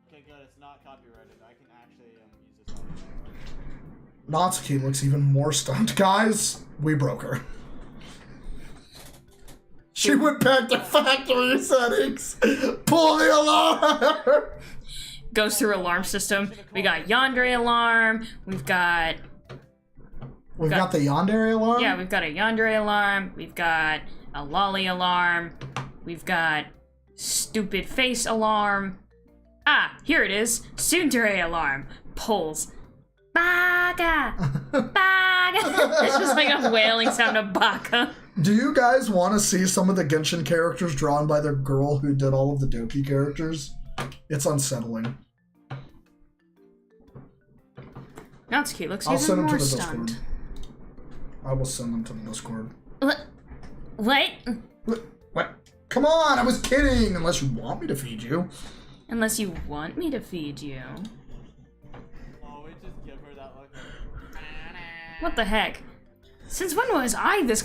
Okay, good. It's not copyrighted. I can actually use this audio. Natsuki looks even more stunned. Guys, we broke her. She went back to factory settings. Pull the alarm. Goes through alarm system. We got Yandere alarm. We've got the Yandere alarm? Yeah, we've got a Yandere alarm. We've got a Lolly alarm. We've got stupid face alarm. Ah, here it is. Tsundere alarm. Pulls. Baka! Baka! It's just like a wailing sound of baka. Do you guys want to see some of the Genshin characters drawn by the girl who did all of the Doki characters? It's unsettling. Natsuki looks I'll send even them to more the stunned. Discord. I will send them to the Discord. What? What? Come on, I was kidding! Unless you want me to feed you. Unless you want me to feed you. Oh, we just give her that look. What the heck? Since when was I this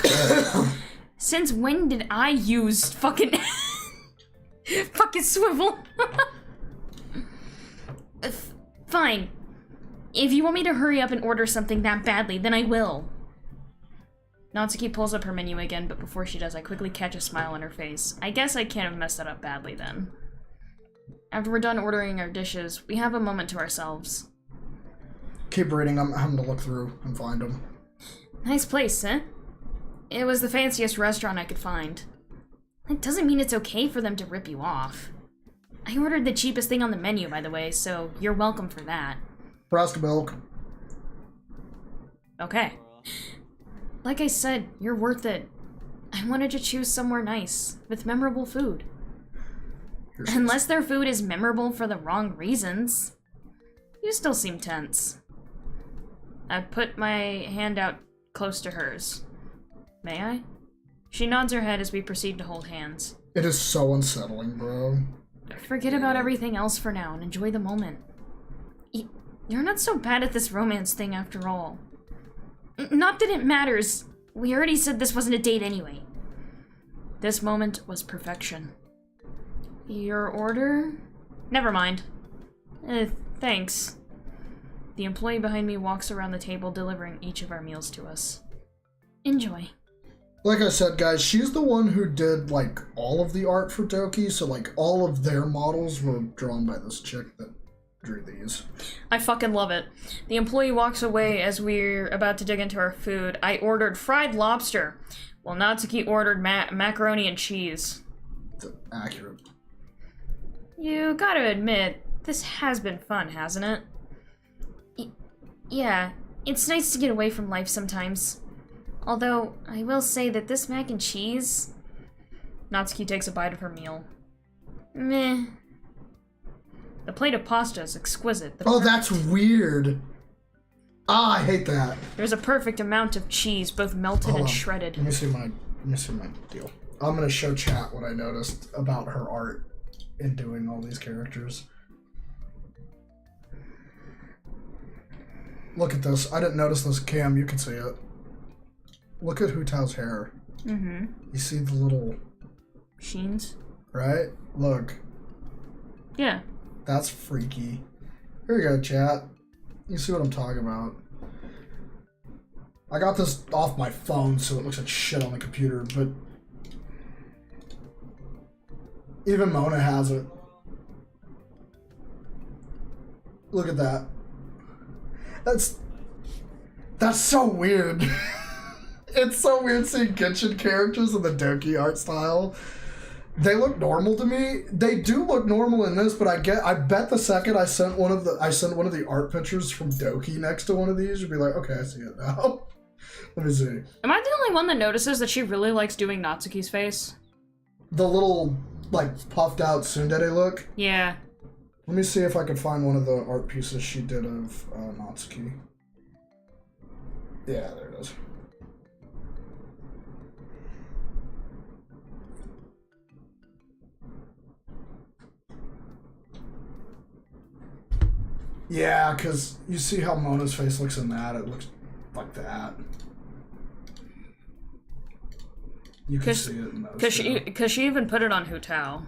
Since when did I use fucking fucking swivel? Fine. If you want me to hurry up and order something that badly, then I will. Natsuki pulls up her menu again, but before she does, I quickly catch a smile on her face. I guess I can't have messed that up badly then. After we're done ordering our dishes, we have a moment to ourselves. Keep reading, I'm having to look through and find them. Nice place, eh? It was the fanciest restaurant I could find. That doesn't mean it's okay for them to rip you off. I ordered the cheapest thing on the menu, by the way, so you're welcome for that. Breast milk. Okay. Like I said, you're worth it. I wanted to choose somewhere nice, with memorable food. Unless their food is memorable for the wrong reasons. You still seem tense. I put my hand out close to hers. May I? She nods her head as we proceed to hold hands. It is so unsettling, bro. Forget about everything else for now and enjoy the moment. You're not so bad at this romance thing after all. Not that it matters. We already said this wasn't a date anyway. This moment was perfection. Your order? Never mind. Thanks. The employee behind me walks around the table delivering each of our meals to us. Enjoy. Like I said, guys, she's the one who did, like, all of the art for Doki, so, like, all of their models were drawn by this chick that drew these. I fucking love it. The employee walks away as we're about to dig into our food. I ordered fried lobster, while Natsuki ordered macaroni and cheese. Accurate. You gotta admit, this has been fun, hasn't it? Yeah, it's nice to get away from life sometimes. Although, I will say that this mac and cheese... Natsuki takes a bite of her meal. Meh. The plate of pasta is exquisite. Oh, that's weird. Ah, I hate that. There's a perfect amount of cheese, both melted and shredded. Let me see my deal. I'm gonna show chat what I noticed about her art in doing all these characters. Look at this. I didn't notice this. Cam, you can see it. Look at Hu Tao's hair. Mm-hmm. You see the little... sheens? Right? Look. Yeah. That's freaky. Here we go, chat. You see what I'm talking about. I got this off my phone, so it looks like shit on the computer, but... even Mona has it. Look at that. That's so weird. It's so weird seeing Genshin characters in the Doki art style. They look normal to me. They do look normal in this, but I bet the second I sent one of the art pictures from Doki next to one of these, you'd be like, okay, I see it now. Let me see. Am I the only one that notices that she really likes doing Natsuki's face? The little, like, puffed out Tsundere look? Yeah. Let me see if I can find one of the art pieces she did of Natsuki. Yeah, there it is. Yeah, because you see how Mona's face looks in that? It looks like that. You can see it in those Because she even put it on Hu Tao.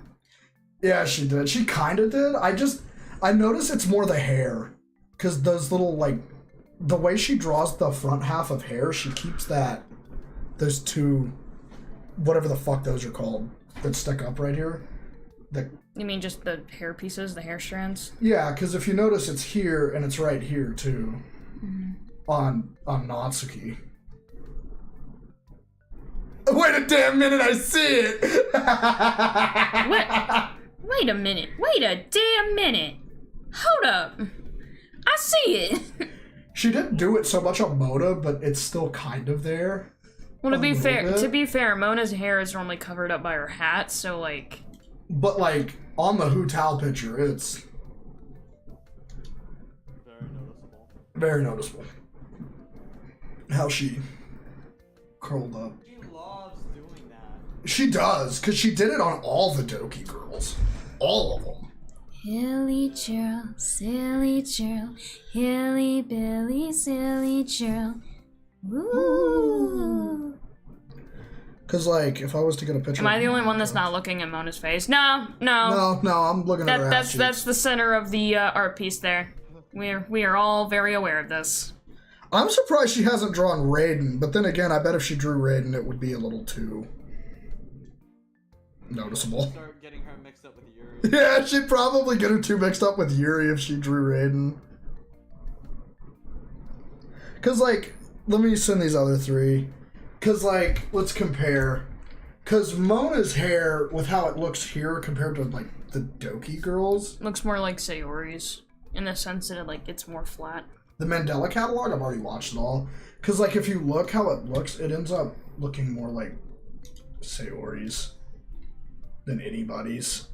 Yeah, she did. She kind of did. I notice it's more the hair. Because those little, like... the way she draws the front half of hair, she keeps those two... whatever the fuck those are called. That stick up right here. You mean just the hair pieces, the hair strands? Yeah, because if you notice, it's here and it's right here too. Mm-hmm. On Natsuki. Wait a damn minute, I see it! Wait a minute. Wait a damn minute. Hold up. I see it. She didn't do it so much on Mona, but it's still kind of there. Well, to be fair, Mona's hair is normally covered up by her hat, so like... But, like, on the Hu Tao picture, it's... Very noticeable. Very noticeable. How she curled up. She loves doing that. She does, because she did it on all the Doki girls. All of them. Hilly churl, silly churl, hilly billy, silly churl. Woo! Because, like, if I was to get a picture... Am I the only one that's not looking at Mona's face? No, No, I'm looking at her ass. That's the center of the art piece there. We are all very aware of this. I'm surprised she hasn't drawn Raiden, but then again, I bet if she drew Raiden, it would be a little too... noticeable. Start getting her mixed up with Yuri. Yeah, she'd probably get her too mixed up with Yuri if she drew Raiden. Because, like, let me send these other three. Because, like, let's compare. Because Mona's hair, with how it looks here compared to, like, the Doki girls... Looks more like Sayori's, in the sense that, it's more flat. The Mandela catalog, I've already watched it all. Because, like, if you look how it looks, it ends up looking more like Sayori's than anybody's.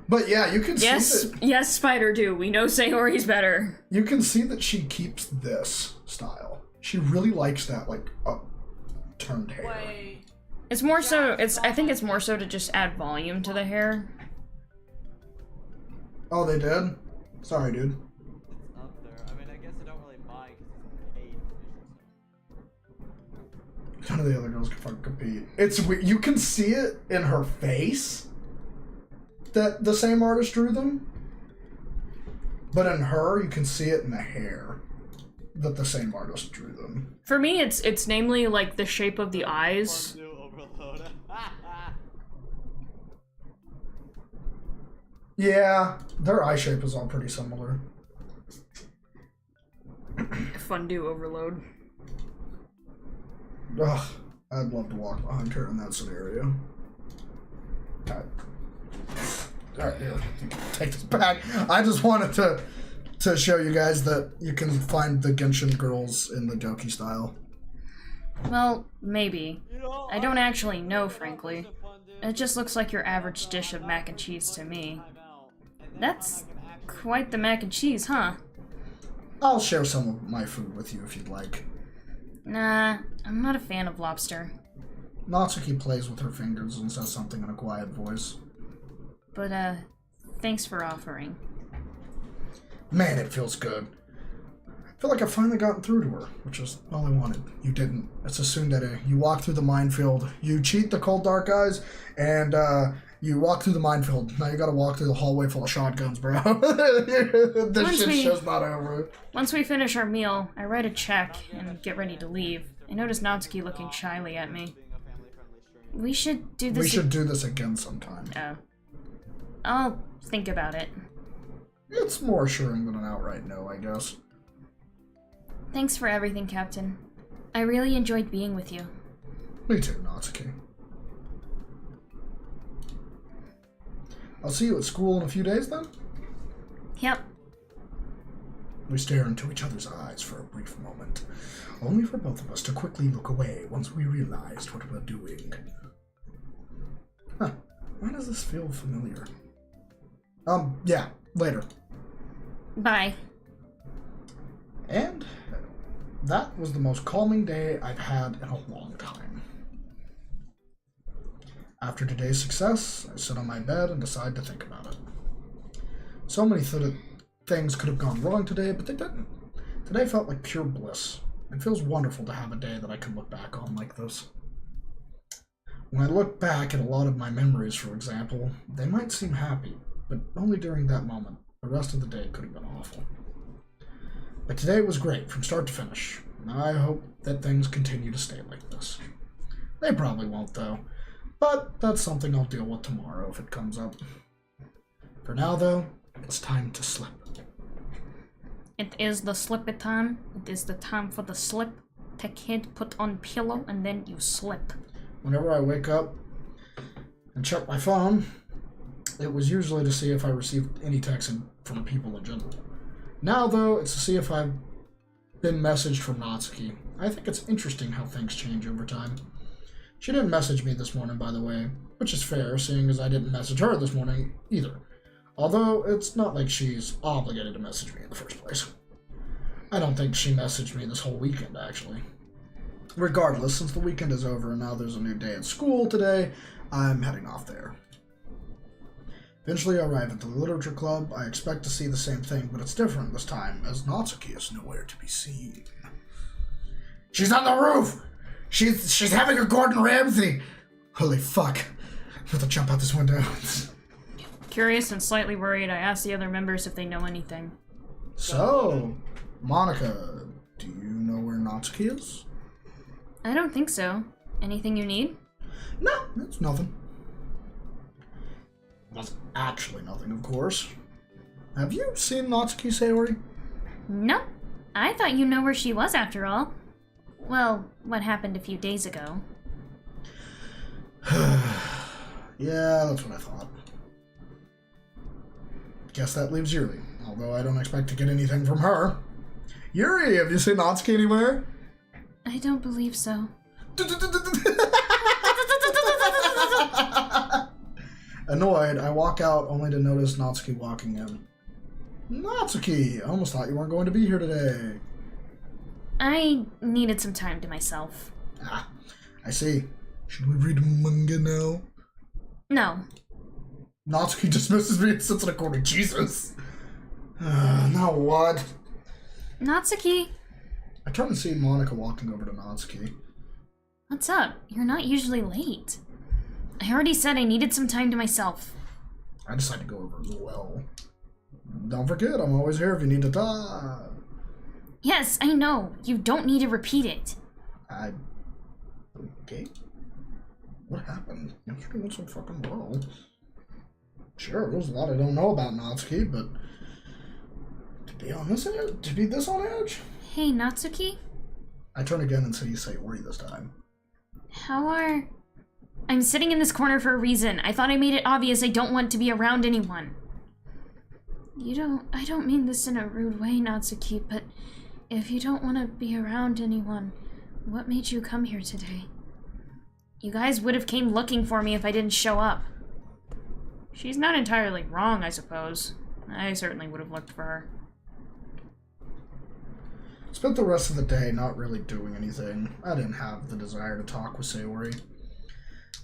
But yeah, you can see that... Yes, Spider-Do, we know Sayori's better. You can see that she keeps this style. She really likes that, like, upturned hair. Wait. It's more so, I think it's more so to just add volume to the hair. Oh, they did? Sorry, dude. It's up there. I mean, I guess I don't really mind because it's paid. None of the other girls can fucking compete. It's weird. You can see it in her face that the same artist drew them. But in her, you can see it in the hair. that the same artist drew them. For me, it's namely like the shape of the eyes. Fondue overload. Yeah, their eye shape is all pretty similar. Fondue overload. Ugh, I'd love to walk behind her in that scenario. Alright, here, take this back. I just wanted to show you guys that you can find the Genshin girls in the Doki style. Well, maybe. You know, I don't actually know, frankly. It just looks like your average dish of mac and cheese to me. That's quite the mac and cheese, huh? I'll share some of my food with you if you'd like. Nah, I'm not a fan of lobster. Natsuki plays with her fingers and says something in a quiet voice. But, thanks for offering. Man, it feels good. I feel like I've finally gotten through to her, which is all I wanted. You didn't. It's a Tsundere. You walk through the minefield. You cheat the cold dark eyes, and, you walk through the minefield. Now you gotta walk through the hallway full of shotguns, bro. This show's not over. Once we finish our meal, I write a check and get ready to leave. I notice Natsuki looking shyly at me. We should do this. We should do this again sometime. Oh. I'll think about it. It's more assuring than an outright no, I guess. Thanks for everything, Captain. I really enjoyed being with you. Me too, Natsuki. I'll see you at school in a few days, then? Yep. We stare into each other's eyes for a brief moment, only for both of us to quickly look away once we realized what we're doing. Huh. Why does this feel familiar? Yeah, later. Bye. And that was the most calming day I've had in a long time. After today's success, I sit on my bed and decide to think about it. So many things could have gone wrong today, but they didn't. Today felt like pure bliss. It feels wonderful to have a day that I can look back on like this. When I look back at a lot of my memories, for example, they might seem happy, but only during that moment. The rest of the day could have been awful. But today was great, from start to finish. I hope that things continue to stay like this. They probably won't, though. But that's something I'll deal with tomorrow if it comes up. For now, though, it's time to slip. It is the slip time. It is the time for the slip. Take head, put on pillow, and then you slip. Whenever I wake up and check my phone, it was usually to see if I received any text from people in general. Now, though, it's to see if I've been messaged from Natsuki. I think it's interesting how things change over time. She didn't message me this morning, by the way, which is fair, seeing as I didn't message her this morning either. Although, it's not like she's obligated to message me in the first place. I don't think she messaged me this whole weekend, actually. Regardless, since the weekend is over and now there's a new day at school today, I'm heading off there. Eventually I arrive at the literature club. I expect to see the same thing, but it's different this time, as Natsuki is nowhere to be seen. She's on the roof! She's having a Gordon Ramsay! Holy fuck. I'm about to jump out this window. Curious and slightly worried, I asked the other members if they know anything. So, Monika, do you know where Natsuki is? I don't think so. Anything you need? No, it's nothing. That's actually nothing, of course. Have you seen Natsuki Sayori? Nope. I thought you know where she was after all. Well, what happened a few days ago. Yeah, that's what I thought. Guess that leaves Yuri, although I don't expect to get anything from her. Yuri, have you seen Natsuki anywhere? I don't believe so. Annoyed, I walk out only to notice Natsuki walking in. Natsuki, I almost thought you weren't going to be here today. I needed some time to myself. Ah, I see. Should we read manga now? No. Natsuki dismisses me and sits in a corner. Jesus. Now what? Natsuki? I turn and see Monika walking over to Natsuki. What's up? You're not usually late. I already said I needed some time to myself. I decided to go over as well. Don't forget, I'm always here if you need to talk. Yes, I know. You don't need to repeat it. Okay. What happened? Yesterday went so fucking well. Sure, there's a lot I don't know about Natsuki, but to be on this edge, to be this on edge? Hey, Natsuki? I turn again and say you say Yuri this time. How are... I'm sitting in this corner for a reason. I thought I made it obvious I don't want to be around anyone. I don't mean this in a rude way, Natsuki, but if you don't want to be around anyone, what made you come here today? You guys would have came looking for me if I didn't show up. She's not entirely wrong, I suppose. I certainly would have looked for her. Spent the rest of the day not really doing anything. I didn't have the desire to talk with Sayori.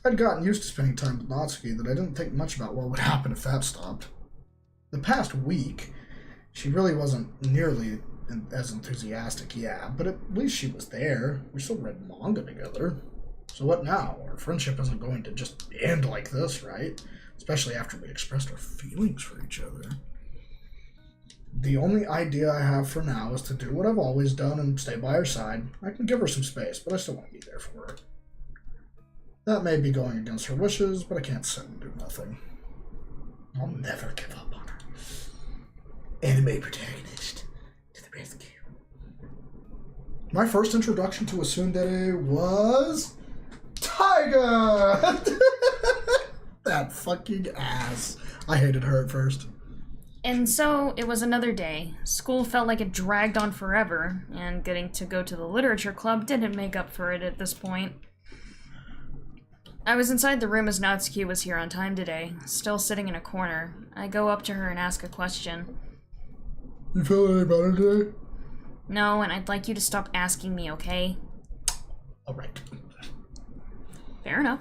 I'd gotten used to spending time with Natsuki that I didn't think much about what would happen if that stopped. The past week, she really wasn't nearly as enthusiastic, yeah, but at least she was there. We still read manga together. So what now? Our friendship isn't going to just end like this, right? Especially after we expressed our feelings for each other. The only idea I have for now is to do what I've always done and stay by her side. I can give her some space, but I still want to be there for her. That may be going against her wishes, but I can't sit and do nothing. I'll never give up on her. Anime protagonist to the rescue. My first introduction to a tsundere was... Tiger! That fucking ass. I hated her at first. And so, it was another day. School felt like it dragged on forever, and getting to go to the literature club didn't make up for it at this point. I was inside the room as Natsuki was here on time today, still sitting in a corner. I go up to her and ask a question. You feel any better today? No, and I'd like you to stop asking me, okay? Alright. Fair enough.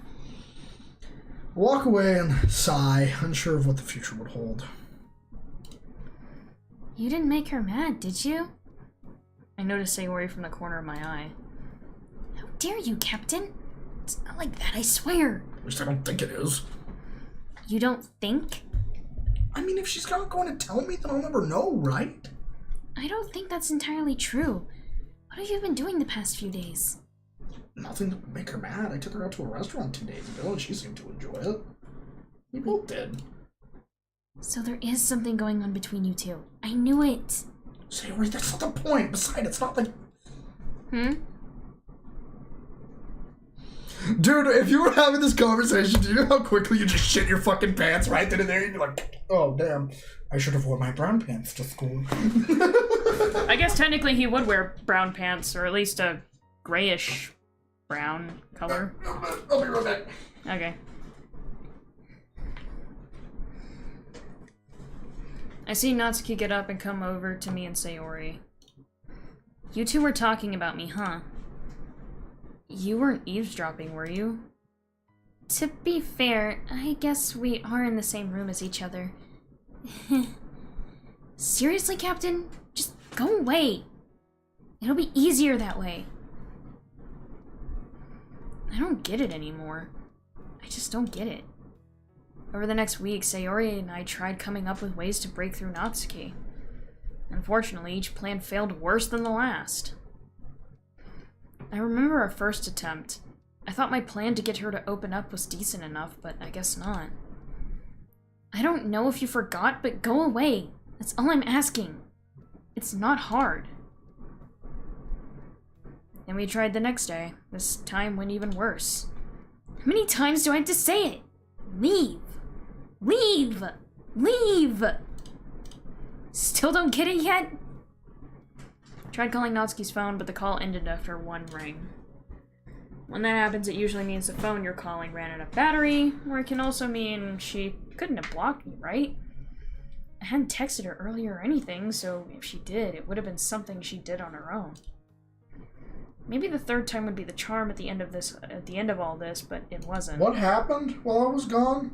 Walk away and sigh, unsure of what the future would hold. You didn't make her mad, did you? I noticed Sayori from the corner of my eye. How dare you, Captain? It's not like that, I swear. At least I don't think it is. You don't think? I mean, if she's not going to tell me, then I'll never know, right? I don't think that's entirely true. What have you been doing the past few days? Nothing to make her mad. I took her out to a restaurant 2 days ago, and she seemed to enjoy it. We both did. So there is something going on between you two. I knew it. Sayori, that's not the point. Besides, it's not like... Dude, if you were having this conversation, do you know how quickly you just shit your fucking pants right then and there? And you're like, oh, damn. I should have worn my brown pants to school. I guess technically he would wear brown pants, or at least a grayish brown color. I'll be right back. Okay. I see Natsuki get up and come over to me and Sayori. You two were talking about me, huh? You weren't eavesdropping, were you? To be fair, I guess we are in the same room as each other. Seriously, Captain? Just go away. It'll be easier that way. I don't get it anymore. I just don't get it. Over the next week, Sayori and I tried coming up with ways to break through Natsuki. Unfortunately, each plan failed worse than the last. I remember our first attempt. I thought my plan to get her to open up was decent enough, but I guess not. I don't know if you forgot, but go away. That's all I'm asking. It's not hard. And we tried the next day. This time went even worse. How many times do I have to say it? Leave! Leave! Leave! Still don't get it yet? Tried calling Natsuki's phone, but the call ended after one ring. When that happens, it usually means the phone you're calling ran out of battery, or it can also mean she couldn't have blocked me, right? I hadn't texted her earlier or anything, so if she did, it would have been something she did on her own. Maybe the third time would be the charm at the end of all this, but it wasn't. What happened while I was gone?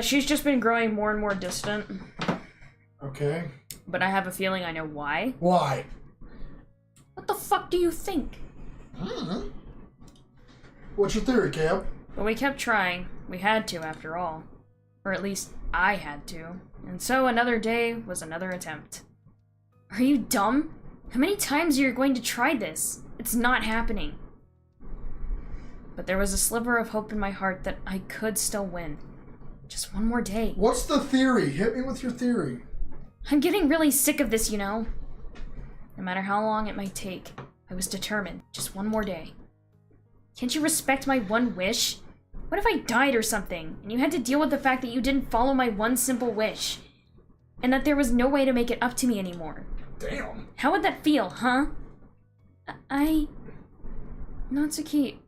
She's just been growing more and more distant. Okay. But I have a feeling I know why. Why? What the fuck do you think? What's your theory, Cap? But we kept trying. We had to, after all. Or at least, I had to. And so another day was another attempt. Are you dumb? How many times are you going to try this? It's not happening. But there was a sliver of hope in my heart that I could still win. Just one more day. What's the theory? Hit me with your theory. I'm getting really sick of this, you know? No matter how long it might take, I was determined. Just one more day. Can't you respect my one wish? What if I died or something, and you had to deal with the fact that you didn't follow my one simple wish? And that there was no way to make it up to me anymore? Damn. How would that feel, huh? Natsuki,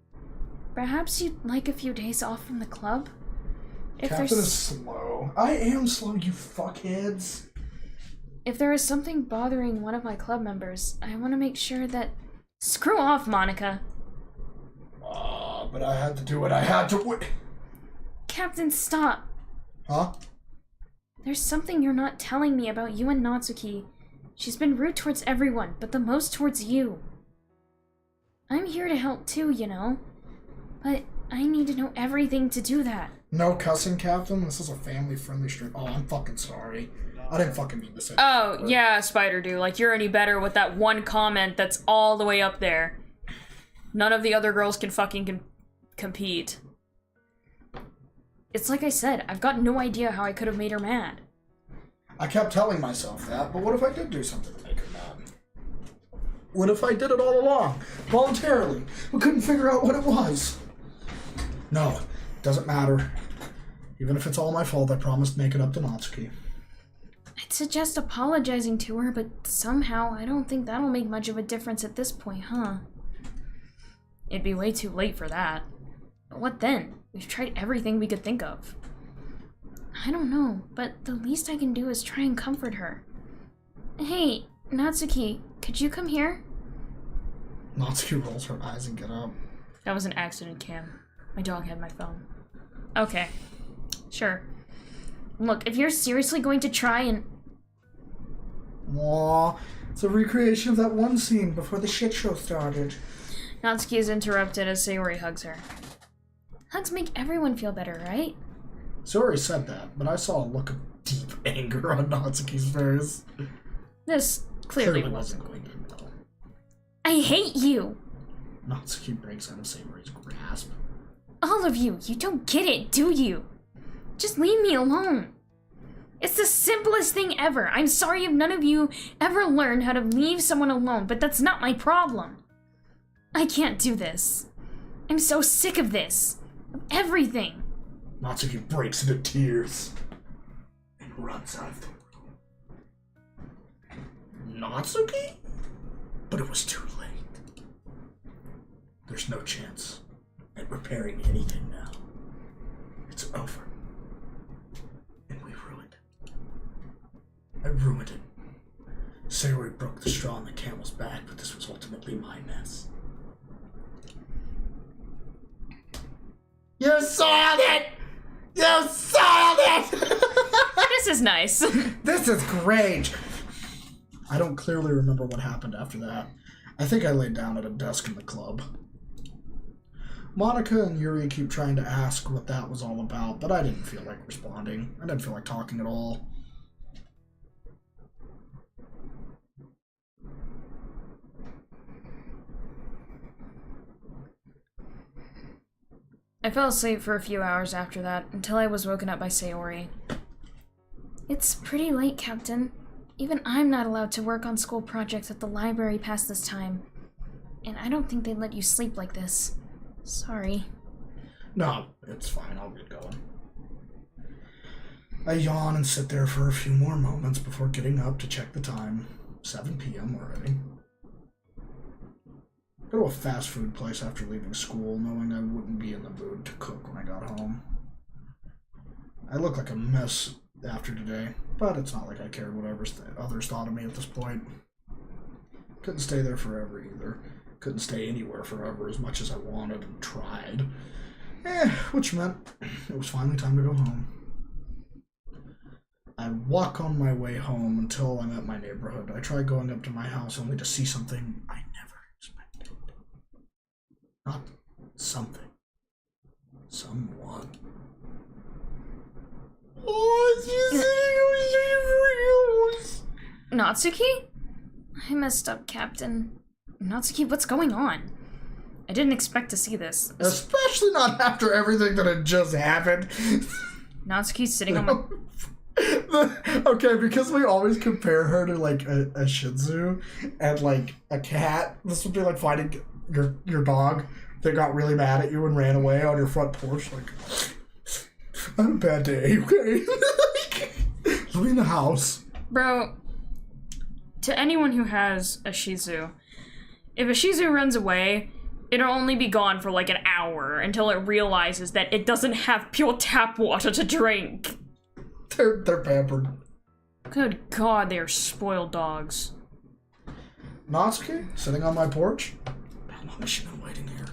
perhaps you'd like a few days off from the club? Captain is slow. I am slow, you fuckheads. If there is something bothering one of my club members, I want to make sure that... Screw off, Monika. But I had to do what I had to. Captain, stop. Huh? There's something you're not telling me about you and Natsuki. She's been rude towards everyone, but the most towards you. I'm here to help too, you know. But I need to know everything to do that. No cussing, Captain. This is a family-friendly stream. Oh, I'm fucking sorry. I didn't fucking mean to say that. Oh, yeah, Spider Dude. Like, you're any better with that one comment that's all the way up there. None of the other girls can fucking compete. It's like I said, I've got no idea how I could have made her mad. I kept telling myself that, but what if I did do something to make her mad? What if I did it all along, voluntarily, but couldn't figure out what it was? No, doesn't matter. Even if it's all my fault, I promised to make it up to Natsuki. I'd suggest apologizing to her, but somehow I don't think that'll make much of a difference at this point, huh? It'd be way too late for that. But what then? We've tried everything we could think of. I don't know, but the least I can do is try and comfort her. Hey, Natsuki, could you come here? Natsuki rolls her eyes and get up. That was an accident, Cam. My dog had my phone. Okay. Sure. Look, if you're seriously going to try and... Aw, it's a recreation of that one scene before the shit show started. Natsuki is interrupted as Sayori hugs her. Hugs make everyone feel better, right? Sayori said that, but I saw a look of deep anger on Natsuki's face. This clearly wasn't going to end well. I hate you! Natsuki breaks out of Sayori's grasp. All of you, you don't get it, do you? Just leave me alone. It's the simplest thing ever. I'm sorry if none of you ever learned how to leave someone alone, but that's not my problem. I can't do this. I'm so sick of this. Of everything. Natsuki breaks into tears and runs out of the room. Natsuki? But it was too late. There's no chance at repairing anything now. It's over. And we ruined it. I ruined it. Sayori broke the straw on the camel's back, but this was ultimately my mess. You soiled it! You soiled it! This is nice. This is great! I don't clearly remember what happened after that. I think I laid down at a desk in the club. Monika and Yuri keep trying to ask what that was all about, but I didn't feel like responding. I didn't feel like talking at all. I fell asleep for a few hours after that, until I was woken up by Sayori. It's pretty late, Captain. Even I'm not allowed to work on school projects at the library past this time. And I don't think they'd let you sleep like this. Sorry. No, it's fine. I'll get going. I yawn and sit there for a few more moments before getting up to check the time. 7 p.m. already. Go to a fast food place after leaving school, knowing I wouldn't be in the mood to cook when I got home. I look like a mess after today, but it's not like I cared what others thought of me at this point. Couldn't stay there forever either. Couldn't stay anywhere forever as much as I wanted and tried. Which meant it was finally time to go home. I walk on my way home until I'm at my neighborhood. I try going up to my house only to see something I never expected. Not something. Someone. Oh, it's just Natsuki? I messed up, Captain. Natsuki, what's going on? I didn't expect to see this. Especially not after everything that had just happened. Natsuki's sitting on my... Okay, because we always compare her to, like, a Shih Tzu and, like, a cat. This would be like finding your dog that got really mad at you and ran away on your front porch. Like, I had a bad day, okay? Let me in the house. Bro, to anyone who has a Shih Tzu, if a Shih Tzu runs away, it'll only be gone for like an hour until it realizes that it doesn't have pure tap water to drink. They're pampered. Good God, they are spoiled dogs. Natsuki, sitting on my porch. How long has she been waiting here?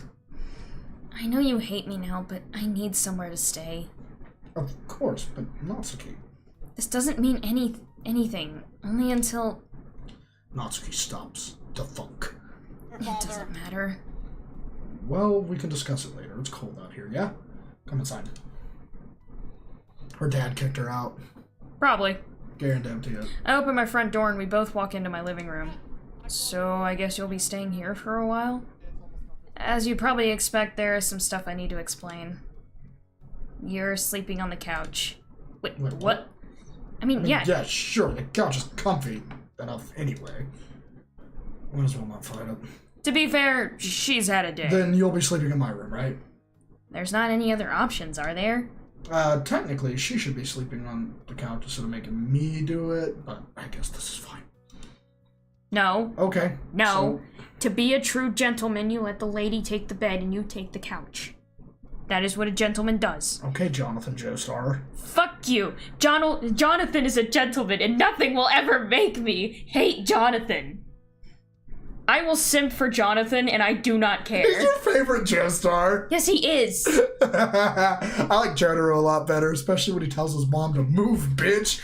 I know you hate me now, but I need somewhere to stay. Of course, but Natsuki. This doesn't mean anything. Only until... Natsuki stops to thunk. It doesn't matter. Well, we can discuss it later. It's cold out here, yeah? Come inside. Her dad kicked her out. Probably. Guaranteed it. I open my front door and we both walk into my living room. So I guess you'll be staying here for a while? As you probably expect, there is some stuff I need to explain. You're sleeping on the couch. Wait, what? I mean, yeah. Yeah, sure. The couch is comfy enough anyway. Might as well not fight it. To be fair, she's had a day. Then you'll be sleeping in my room, right? There's not any other options, are there? Technically, she should be sleeping on the couch instead of making me do it, but I guess this is fine. No. Okay. No. So, to be a true gentleman, you let the lady take the bed and you take the couch. That is what a gentleman does. okay, Jonathan Joestar. Fuck you! Jonathan is a gentleman and nothing will ever make me hate Jonathan. I will simp for Jonathan and I do not care. He's your favorite Joestar. Yes, he is. I like Jotaro a lot better, especially when he tells his mom to move, bitch.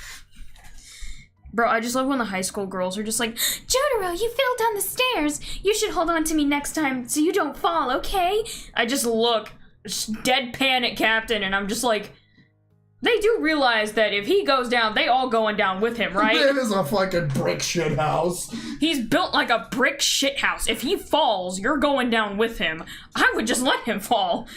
Bro, I just love when the high school girls are just like, Jotaro, you fell down the stairs. You should hold on to me next time so you don't fall, okay? I just look deadpan at Captain and I'm just like, they do realize that if he goes down, they all going down with him, right? It is a fucking brick shit house. He's built like a brick shit house. If he falls, you're going down with him. I would just let him fall.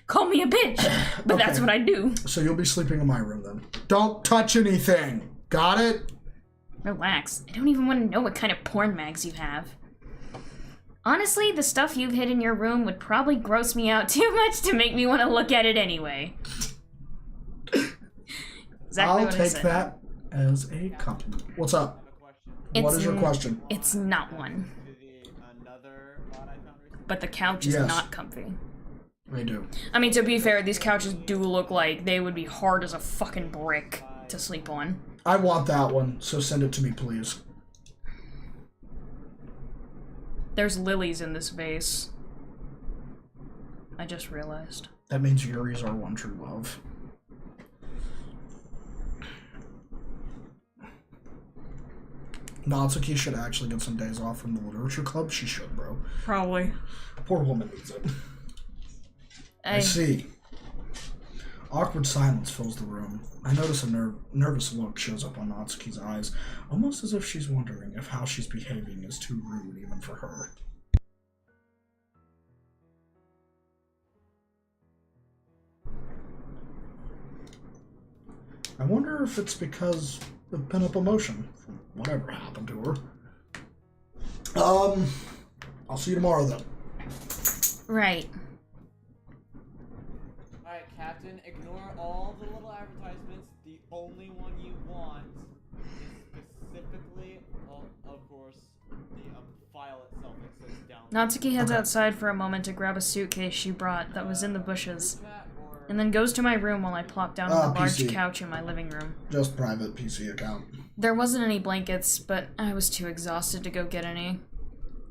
Call me a bitch. But Okay. that's what I do. So you'll be sleeping in my room then. Don't touch anything. Got it? Relax. I don't even want to know what kind of porn mags you have. Honestly, the stuff you've hid in your room would probably gross me out too much to make me want to look at it anyway. Exactly I'll what I take said. that as a compliment. What's up? What is your question? It's not one. Another mod I found recently. But the couch is Yes. not comfy. I do. I mean, to be fair, these couches do look like they would be hard as a fucking brick to sleep on. I want that one, so send it to me, please. There's lilies in this vase. I just realized. That means Yuri's our one true love. Natsuki should actually get some days off from the literature club. She should, bro. Probably. Poor woman needs it. I see. Awkward silence fills the room. I notice a nervous look shows up on Natsuki's eyes, almost as if she's wondering if how she's behaving is too rude even for her. I wonder if it's because of pent-up emotion from whatever happened to her. I'll see you tomorrow then. Right. Alright, Captain, ignore all the little advertisements. The only one you want is specifically, of course, the file itself that says down. Natsuki heads outside for a moment to grab a suitcase she brought that was in the bushes, and then goes to my room while I plop down on the large PC. couch in my living room. Just private PC account. There wasn't any blankets, but I was too exhausted to go get any.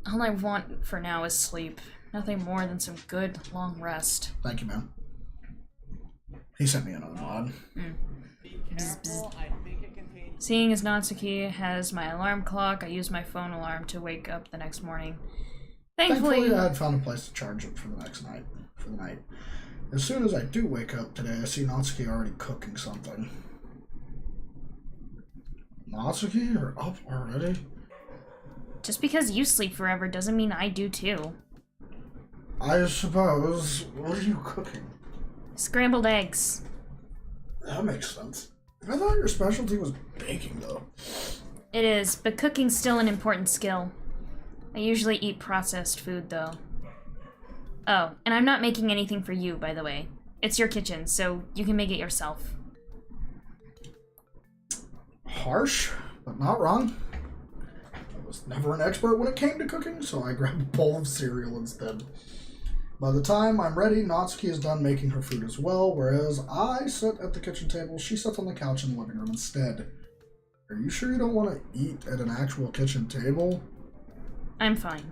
All I want for now is sleep. Nothing more than some good, long rest. Thank you, man. He sent me another mod. Be careful, I think it contains... Seeing as Natsuki has my alarm clock, I use my phone alarm to wake up the next morning. Thankfully, I had found a place to charge it for the night. As soon as I do wake up today, I see Natsuki already cooking something. Natsuki, you're up already? Just because you sleep forever doesn't mean I do too. I suppose. What are you cooking? Scrambled eggs. That makes sense. I thought your specialty was baking, though. It is, but cooking's still an important skill. I usually eat processed food, though. Oh, and I'm not making anything for you, by the way. It's your kitchen, so you can make it yourself. Harsh, but not wrong. I was never an expert when it came to cooking, so I grabbed a bowl of cereal instead. By the time I'm ready, Natsuki is done making her food as well, whereas I sit at the kitchen table, she sits on the couch in the living room instead. Are you sure you don't want to eat at an actual kitchen table? I'm fine.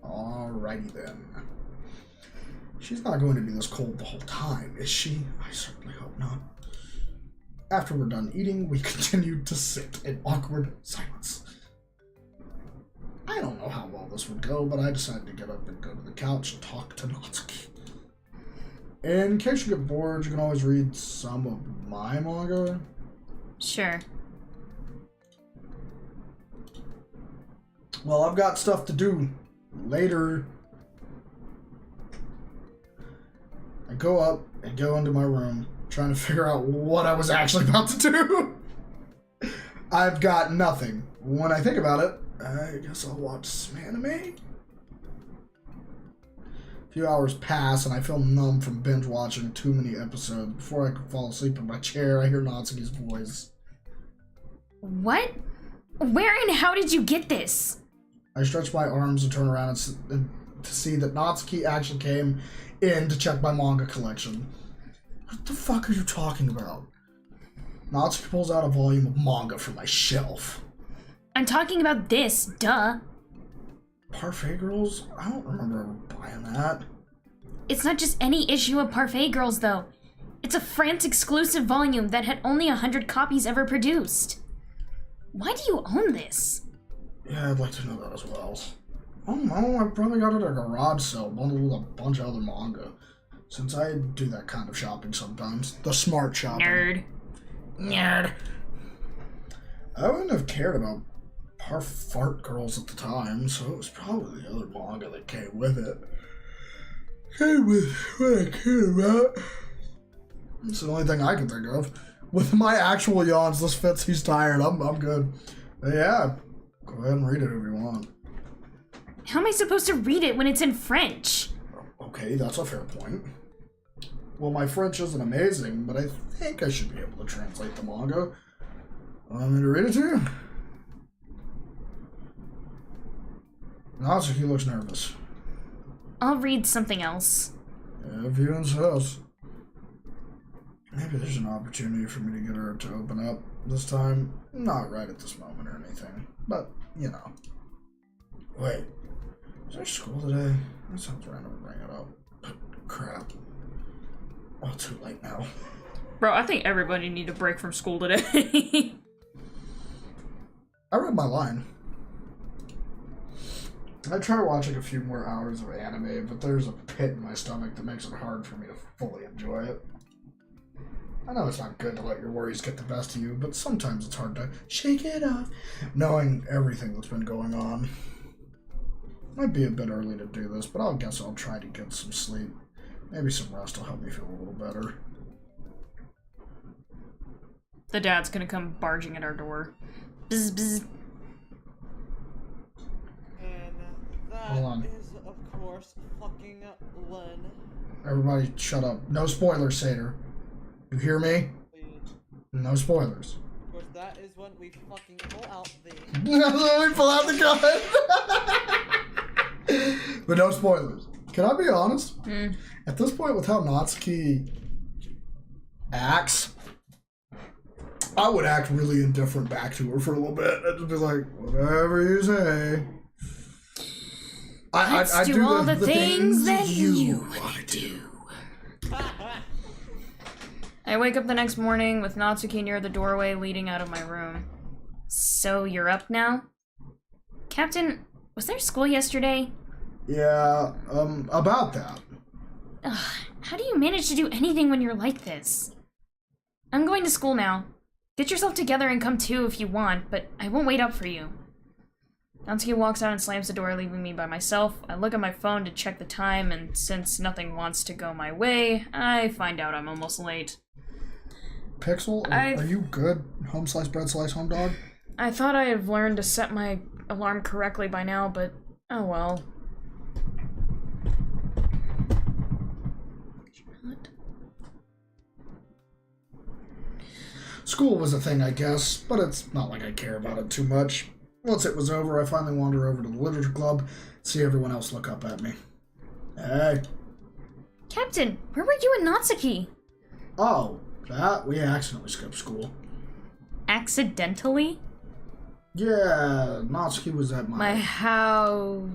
Alrighty then. She's not going to be this cold the whole time, is she? I certainly hope not. After we're done eating, we continued to sit in awkward silence. I don't know how well this would go, but I decided to get up and go to the couch and talk to Natsuki. In case you get bored, you can always read some of my manga. Sure. Well, I've got stuff to do later. I go up and go into my room, trying to figure out what I was actually about to do. I've got nothing. When I think about it, I guess I'll watch some anime. A few hours pass and I feel numb from binge watching too many episodes. Before I could fall asleep in my chair, I hear Natsuki's voice. What? Where and how did you get this? I stretch my arms and turn around and to see that Natsuki actually came in to check my manga collection. What the fuck are you talking about? Natsuki pulls out a volume of manga from my shelf. I'm talking about this, duh. Parfait Girls? I don't remember ever buying that. It's not just any issue of Parfait Girls, though. It's a France-exclusive volume that had only 100 copies ever produced. Why do you own this? Yeah, I'd like to know that as well. Oh no, I probably got it at a garage sale bundled with a bunch of other manga. Since I do that kind of shopping sometimes. The smart shopping. Nerd. I wouldn't have cared about Parfait Girls at the time, so it was probably the other manga that came with it. Came with what I cared about. It's the only thing I can think of. With my actual yawns, this fits. He's tired. I'm good. But yeah, go ahead and read it if you want. How am I supposed to read it when it's in French? Okay, that's a fair point. Well, my French isn't amazing, but I think I should be able to translate the manga. Want me to read it to you? Natsuki looks nervous. I'll read something else. If you insist. Maybe there's an opportunity for me to get her to open up. This time, not right at this moment or anything. But, you know. Wait. Is there school today? That sounds random to bring it up. But crap. Oh, too late now. Bro, I think everybody need a break from school today. I read my line. I try watching a few more hours of anime, but there's a pit in my stomach that makes it hard for me to fully enjoy it. I know it's not good to let your worries get the best of you, but sometimes it's hard to shake it off, knowing everything that's been going on. Might be a bit early to do this, but I guess I'll try to get some sleep. Maybe some rest will help me feel a little better. The dad's gonna come barging at our door. Bzz, bzz. And that Hold on. is, of course, fucking Len. Everybody shut up. No spoilers, Satyr. You hear me? No spoilers. Of course, that is when we fucking pull out the... We pull out the gun! But no spoilers. Can I be honest? At this point, with how Natsuki acts, I would act really indifferent back to her for a little bit. I'd just be like, whatever you say. I do all the things that you want to do. I wake up the next morning with Natsuki near the doorway leading out of my room. So you're up now? Captain, was there school yesterday? Yeah, about that. Ugh, how do you manage to do anything when you're like this? I'm going to school now. Get yourself together and come too if you want, but I won't wait up for you. Natsuki walks out and slams the door, leaving me by myself. I look at my phone to check the time, and since nothing wants to go my way, I find out I'm almost late. Pixel, are you good? Home slice, bread slice, home dog? I thought I had learned to set my alarm correctly by now, but oh well. What? School was a thing, I guess, but it's not like I care about it too much. Once it was over, I finally wandered over to the literature club, see everyone else look up at me. Hey. Captain, where were you and Natsuki? Oh, that? We accidentally skipped school. Accidentally? Yeah, Natsuki was at My house.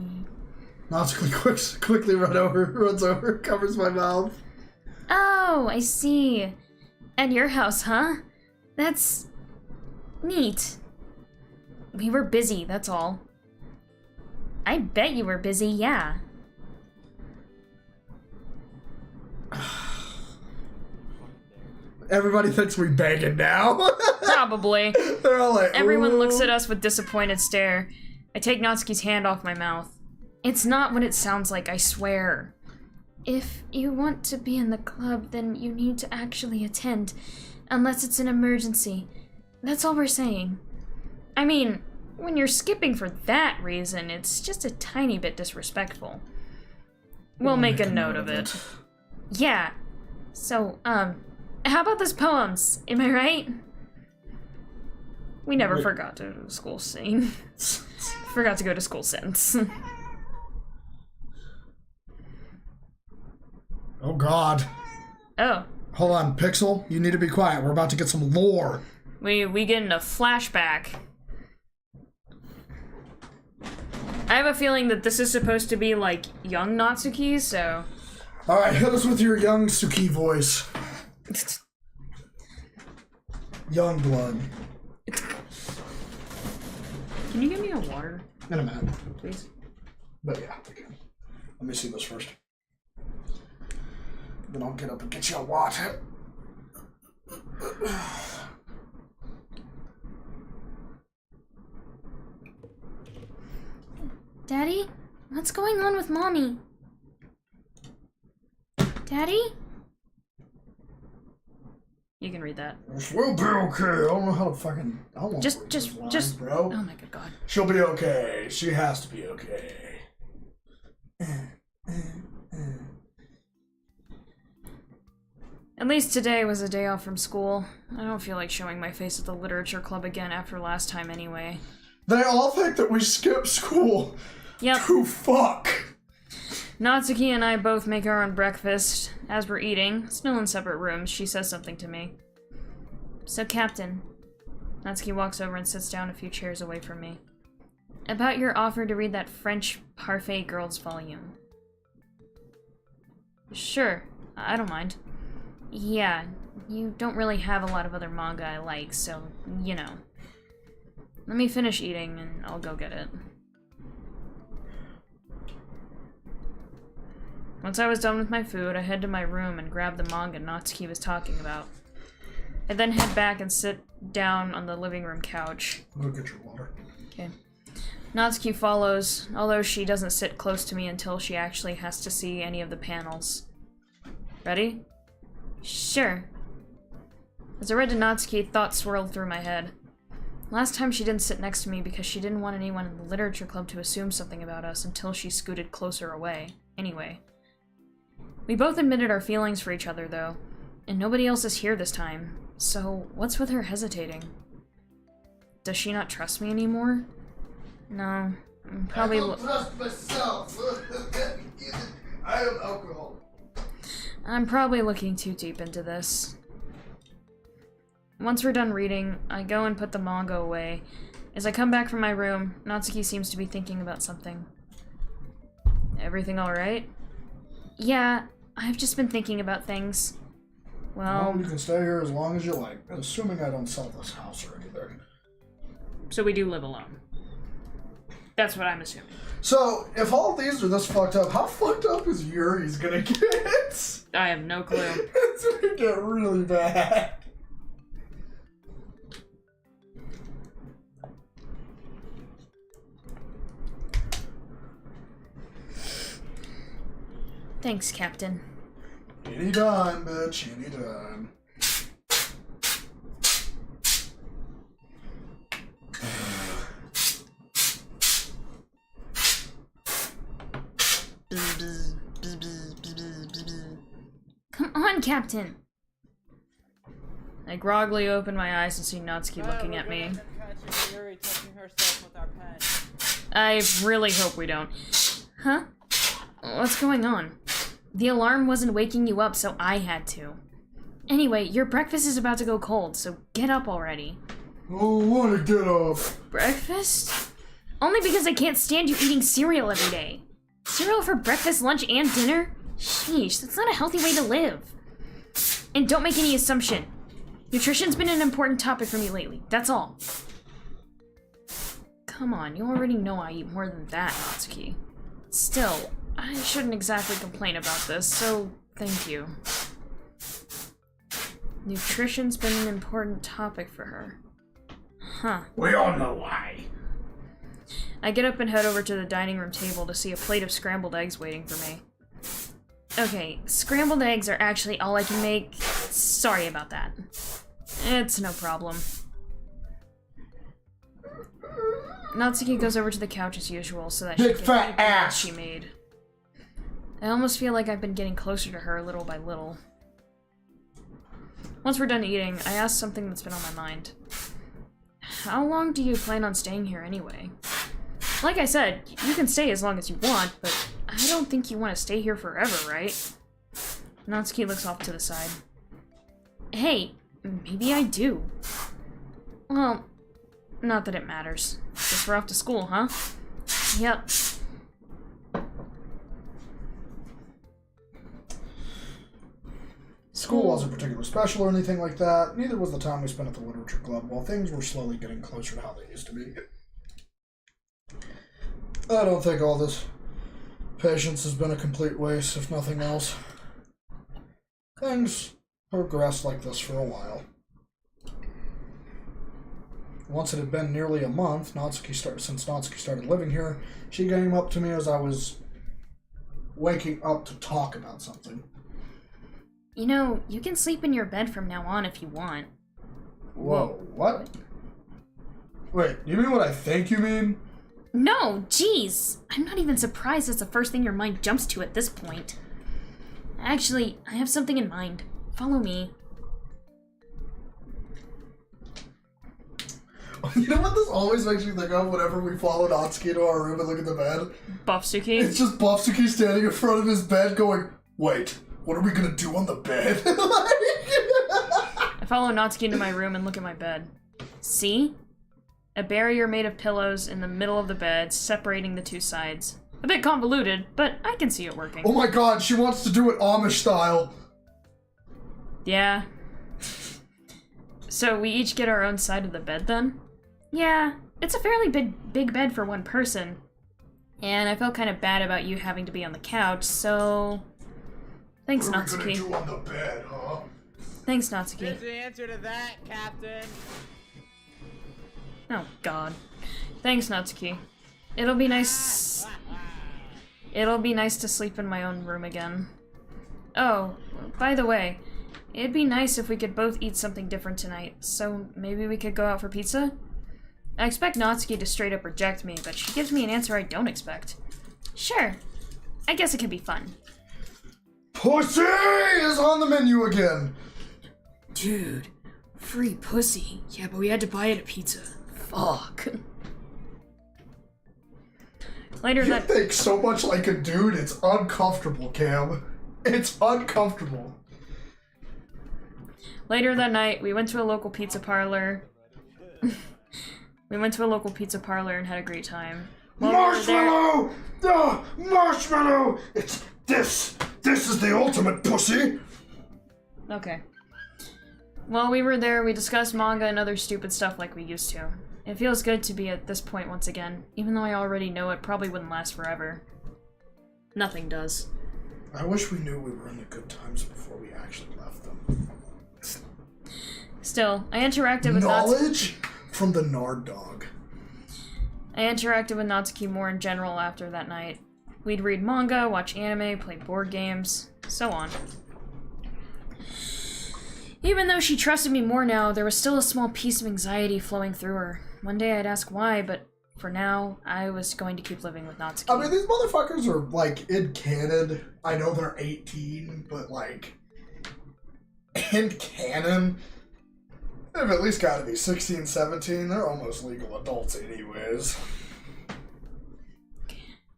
Natsuki quickly runs over, covers my mouth. Oh, I see. At your house, huh? That's neat. We were busy, that's all. I bet you were busy, yeah. Everybody thinks we banging now. Probably. They're all like, Everyone ooh. looks at us with disappointed stare. I take Natsuki's hand off my mouth. It's not what it sounds like, I swear. If you want to be in the club, then you need to actually attend. Unless it's an emergency. That's all we're saying. I mean, when you're skipping for that reason, it's just a tiny bit disrespectful. We'll make a note of it. Yeah. So, how about those poems? Am I right? We never forgot to go to school scene. Forgot to go to school since. Oh god. Oh. Hold on, Pixel, you need to be quiet. We're about to get some lore. We get in a flashback. I have a feeling that this is supposed to be like young Natsuki, so... Alright, hit us with your young Suki voice. Young blood. Can you give me a water, In a minute. please? But yeah, okay. Let me see this first. Then I'll get up and get you a water. Daddy? What's going on with Mommy? Daddy? You can read that. We'll be okay. I don't know how to fucking... I don't want to read those lines, bro. Oh my good god. She'll be okay. She has to be okay. At least today was a day off from school. I don't feel like showing my face at the literature club again after last time anyway. They all think that we skipped school. Yep. To fuck. Natsuki and I both make our own breakfast. As we're eating, still in separate rooms, she says something to me. So, Captain. Natsuki walks over and sits down a few chairs away from me. About your offer to read that French Parfait Girls volume. Sure, I don't mind. Yeah, you don't really have a lot of other manga I like, so, you know. Let me finish eating and I'll go get it. Once I was done with my food, I head to my room and grab the manga Natsuki was talking about. I then head back and sit down on the living room couch. Go get your water. Okay. Natsuki follows, although she doesn't sit close to me until she actually has to see any of the panels. Ready? Sure. As I read to Natsuki, thoughts swirled through my head. Last time she didn't sit next to me because she didn't want anyone in the literature club to assume something about us until she scooted closer away. Anyway. We both admitted our feelings for each other, though, and nobody else is here this time, so what's with her hesitating? Does she not trust me anymore? No, I'm probably... I don't trust myself. I am alcohol. I'm probably looking too deep into this. Once we're done reading, I go and put the manga away. As I come back from my room, Natsuki seems to be thinking about something. Everything alright? Yeah, I've just been thinking about things. Well, You can stay here as long as you like, assuming I don't sell this house or anything. so we do live alone. That's what I'm assuming. So, if all these are this fucked up, how fucked up is Yuri's gonna get? I have no clue. It's gonna get really bad. Thanks, Captain. Anytime, bitch, anytime. Come on, Captain! I groggily open my eyes and see Natsuki looking at me. Yuri touching herself with our pen. I really hope we don't. Huh? What's going on? The alarm wasn't waking you up, so I had to. Anyway, your breakfast is about to go cold, so get up already. I wanna get up. Breakfast? Only because I can't stand you eating cereal every day. Cereal for breakfast, lunch, and dinner? Sheesh, that's not a healthy way to live. And don't make any assumption. Nutrition's been an important topic for me lately, that's all. Come on, you already know I eat more than that, Natsuki. Still, I shouldn't exactly complain about this, so thank you. Nutrition's been an important topic for her. Huh. We all know why. I get up and head over to the dining room table to see a plate of scrambled eggs waiting for me. Okay, scrambled eggs are actually all I can make. Sorry about that. It's no problem. Natsuki goes over to the couch as usual so that she Big can fat eat the meal ass. she made. I almost feel like I've been getting closer to her little by little. Once we're done eating, I ask something that's been on my mind. How long do you plan on staying here anyway? Like I said, you can stay as long as you want, but I don't think you want to stay here forever, right? Natsuki looks off to the side. Hey, maybe I do. Well, not that it matters. Guess we're off to school, huh? Yep. School wasn't particularly special or anything like that. Neither was the time we spent at the literature club, while things were slowly getting closer to how they used to be. I don't think all this patience has been a complete waste, if nothing else. Things progressed like this for a while. Once it had been nearly a month, since Natsuki started living here, she came up to me as I was waking up to talk about something. You know, you can sleep in your bed from now on if you want. Whoa, what? Wait, you mean what I think you mean? No, jeez! I'm not even surprised that's the first thing your mind jumps to at this point. Actually, I have something in mind. Follow me. You know what this always makes me think of whenever we follow Natsuki to our room and look at the bed? Buffsuki. It's just Buffsuki standing in front of his bed going, wait, what are we gonna do on the bed? I follow Natsuki into my room and look at my bed. See? A barrier made of pillows in the middle of the bed, separating the two sides. A bit convoluted, but I can see it working. Oh my god, she wants to do it Amish style. Yeah. So we each get our own side of the bed then? Yeah, it's a fairly big bed for one person. And I felt kind of bad about you having to be on the couch, so... Thanks, What are Natsuki. we gonna do on the bed, huh? Thanks, Natsuki. Here's the answer to that, Captain. Oh, God. Thanks, Natsuki. It'll be nice... It'll be nice to sleep in my own room again. Oh, by the way, it'd be nice if we could both eat something different tonight, so maybe we could go out for pizza? I expect Natsuki to straight up reject me, but she gives me an answer I don't expect. Sure. I guess it could be fun. Pussy is on the menu again. Dude, free pussy. Yeah, but we had to buy it at pizza. Fuck. Later You that... think so much like a dude, it's uncomfortable, Cam. It's uncomfortable. Later that night, we went to a local pizza parlor. And had a great time. While we were there- Marshmallow! Marshmallow! It's this! This is the ultimate pussy! Okay. While we were there, we discussed manga and other stupid stuff like we used to. It feels good to be at this point once again, even though I already know it probably wouldn't last forever. Nothing does. I wish we knew we were in the good times before we actually left them. Still, I interacted with Knowledge from the Nard dog. I interacted with Natsuki more in general after that night. We'd read manga, watch anime, play board games, so on. Even though she trusted me more now, there was still a small piece of anxiety flowing through her. One day I'd ask why, but for now, I was going to keep living with Natsuki. I mean, these motherfuckers are, like, in canon. I know they're 18, but, like, in canon, they've at least got to be 16, 17. They're almost legal adults anyways.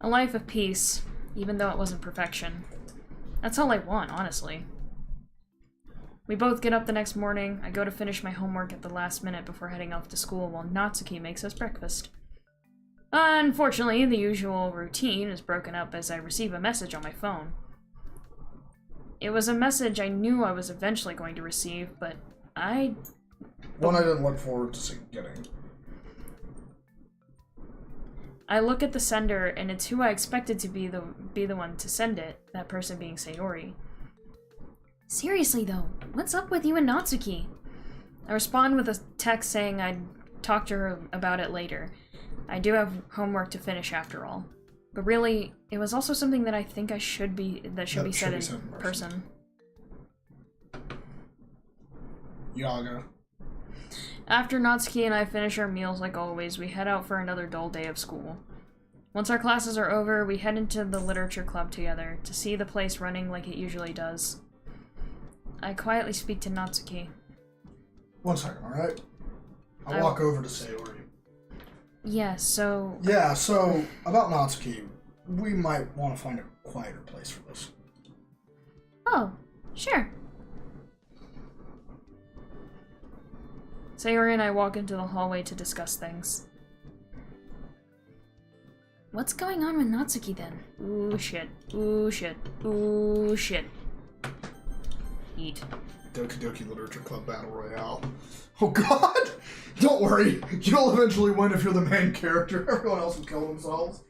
A life of peace, even though it wasn't perfection. That's all I want, honestly. We both get up the next morning. I go to finish my homework at the last minute before heading off to school while Natsuki makes us breakfast. Unfortunately, the usual routine is broken up as I receive a message on my phone. It was a message I knew I was eventually going to receive, but one I didn't look forward to getting. I look at the sender, and it's who I expected to be the one to send it, that person being Sayori. Seriously though, what's up with you and Natsuki? I respond with a text saying I'd talk to her about it later. I do have homework to finish after all. But really, it was also something that I think should be said in person. Yaga. After Natsuki and I finish our meals like always, we head out for another dull day of school. Once our classes are over, we head into the literature club together to see the place running like it usually does. I quietly speak to Natsuki. 1 second, alright? I walk over to Sayori. Yeah, so about Natsuki, we might want to find a quieter place for this. Oh, sure. Sayori and I walk into the hallway to discuss things. What's going on with Natsuki then? Ooh shit, ooh shit, ooh shit. Eat. Doki Literature Club Battle Royale. Oh god! Don't worry, you'll eventually win if you're the main character. Everyone else will kill themselves.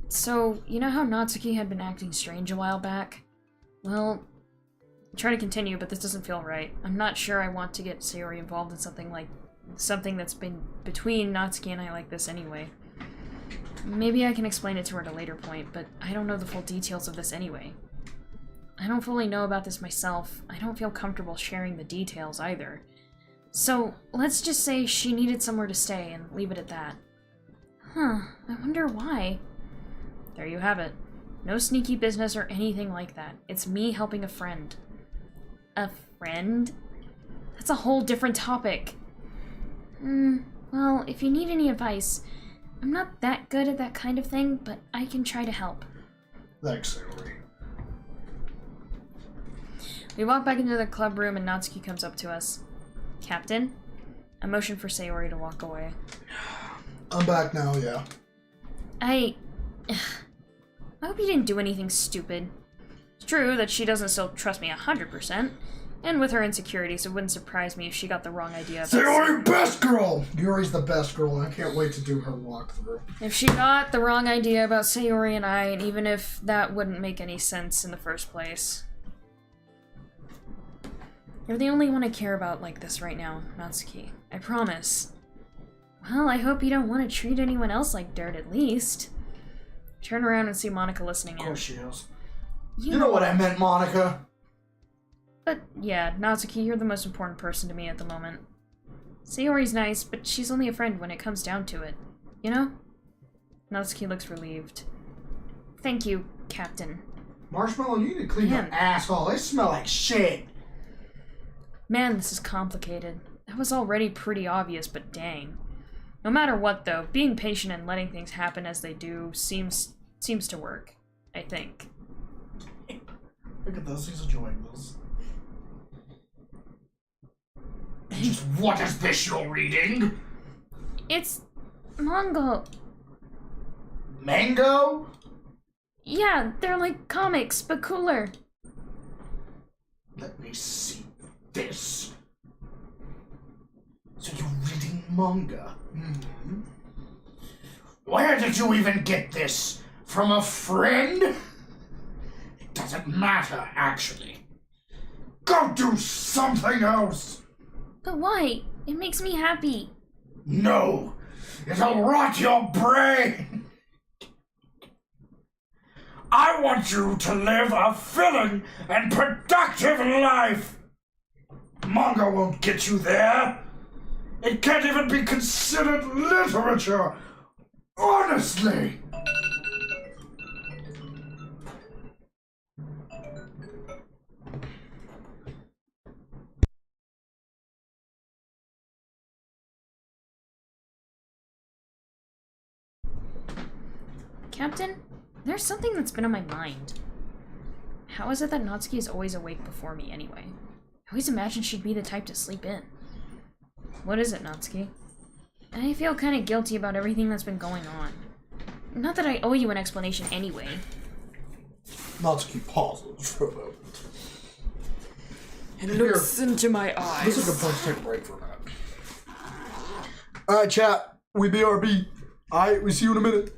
So, you know how Natsuki had been acting strange a while back? Well, I'm trying to continue, but this doesn't feel right. I'm not sure I want to get Sayori involved in something that's been between Natsuki and I like this anyway. Maybe I can explain it to her at a later point, but I don't know the full details of this anyway. I don't fully know about this myself. I don't feel comfortable sharing the details either. So, let's just say she needed somewhere to stay and leave it at that. Huh, I wonder why. There you have it. No sneaky business or anything like that. It's me helping a friend. A friend? That's a whole different topic. Well, if you need any advice, I'm not that good at that kind of thing, but I can try to help. Thanks, Sayori. We walk back into the club room and Natsuki comes up to us. Captain? I motion for Sayori to walk away. I'm back now, yeah. I hope you didn't do anything stupid. It's true that she doesn't still trust me 100%, and with her insecurities, it wouldn't surprise me if she got the wrong idea about Sayori, best girl! Yuri's the best girl, and I can't wait to do her walkthrough. If she got the wrong idea about Sayori and I, and even if that wouldn't make any sense in the first place. You're the only one I care about like this right now, Natsuki. I promise. Well, I hope you don't want to treat anyone else like dirt at least. Turn around and see Monika listening in. Of course she is. You know what I meant, Monika. But yeah, Natsuki, you're the most important person to me at the moment. Sayori's nice, but she's only a friend when it comes down to it. You know? Natsuki looks relieved. Thank you, Captain. Marshmallow, you need to clean your asshole. They smell like shit. Man, this is complicated. That was already pretty obvious, but dang. No matter what, though, being patient and letting things happen as they do seems to work. I think. Look at this, he's enjoying this. Just what is this you're reading? It's manga. Mango? Yeah, they're like comics, but cooler. Let me see this. So you're reading manga? Mm-hmm. Where did you even get this? From a friend? It doesn't matter, actually. Go do something else! But why? It makes me happy. No! It'll rot your brain! I want you to live a filling and productive life. Manga won't get you there. It can't even be considered literature. Honestly. Captain, there's something that's been on my mind. How is it that Natsuki is always awake before me anyway? I always imagined she'd be the type to sleep in. What is it, Natsuki? I feel kind of guilty about everything that's been going on. Not that I owe you an explanation anyway. Natsuki pauses for a moment. And looks into my eyes. This is a good point to take a break for a minute. Alright, chat. We BRB. Alright, we see you in a minute.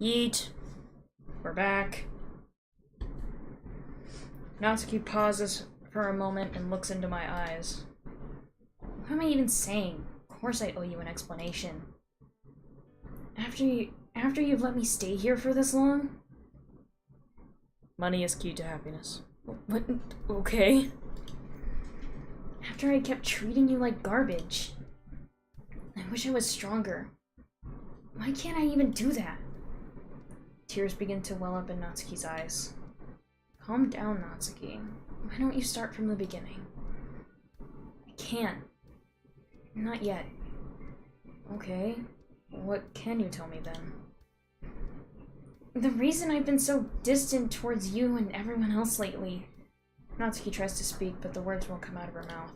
Yeet. We're back. Natsuki pauses for a moment and looks into my eyes. What am I even saying? Of course I owe you an explanation. After you've let me stay here for this long? Money is key to happiness. What? Okay. After I kept treating you like garbage. I wish I was stronger. Why can't I even do that? Tears begin to well up in Natsuki's eyes. Calm down, Natsuki. Why don't you start from the beginning? I can't. Not yet. Okay. What can you tell me then? The reason I've been so distant towards you and everyone else lately. Natsuki tries to speak, but the words won't come out of her mouth.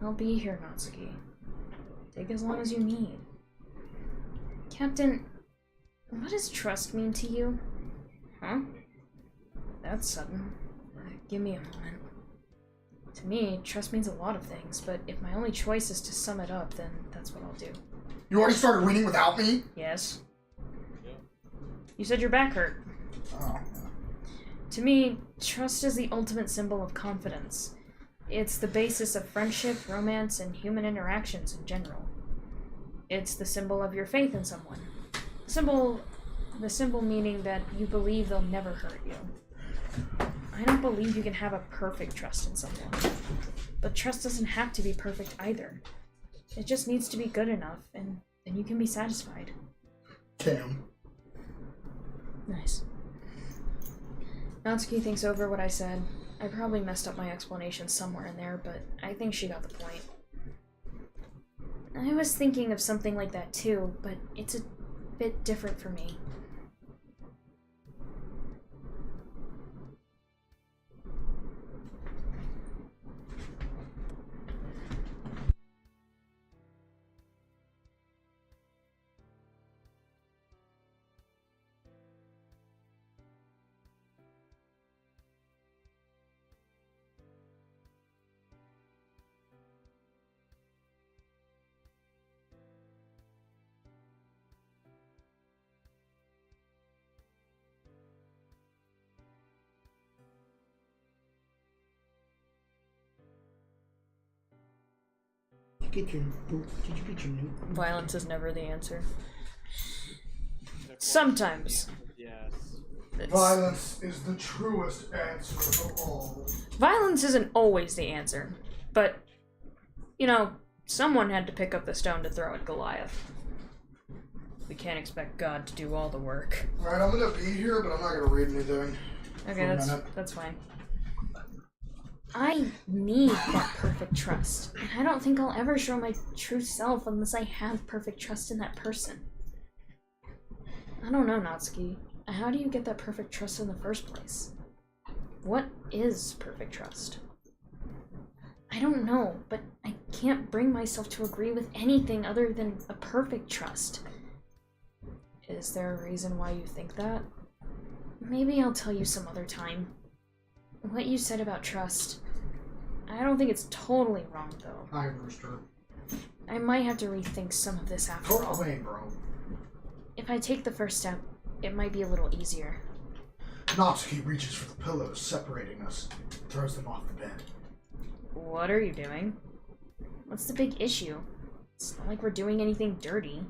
I'll be here, Natsuki. Take as long as you need. Captain, what does trust mean to you? Huh? That's sudden. Give me a moment. To me, trust means a lot of things, but if my only choice is to sum it up, then that's what I'll do. You already started reading without me? Yes. Yeah. You said your back hurt. Oh. To me, trust is the ultimate symbol of confidence. It's the basis of friendship, romance, and human interactions in general. It's the symbol of your faith in someone. The symbol meaning that you believe they'll never hurt you. I don't believe you can have a perfect trust in someone. But trust doesn't have to be perfect either. It just needs to be good enough, and then you can be satisfied. Cam. Nice. Natsuki thinks over what I said. I probably messed up my explanation somewhere in there, but I think she got the point. I was thinking of something like that too, but it's a bit different for me. Did you get your new? Violence is never the answer. Sometimes. Yes. Violence is the truest answer of all. Violence isn't always the answer, but, you know, someone had to pick up the stone to throw at Goliath. We can't expect God to do all the work. Alright, I'm gonna be here, but I'm not gonna read anything. Okay, that's fine. I need that perfect trust, and I don't think I'll ever show my true self unless I have perfect trust in that person. I don't know, Natsuki. How do you get that perfect trust in the first place? What is perfect trust? I don't know, but I can't bring myself to agree with anything other than a perfect trust. Is there a reason why you think that? Maybe I'll tell you some other time. What you said about trust, I don't think it's totally wrong, though. Hi, Rooster. I might have to rethink some of this after Go all. away, bro. If I take the first step, it might be a little easier. Natsuki reaches for the pillows separating us, throws them off the bed. What are you doing? What's the big issue? It's not like we're doing anything dirty.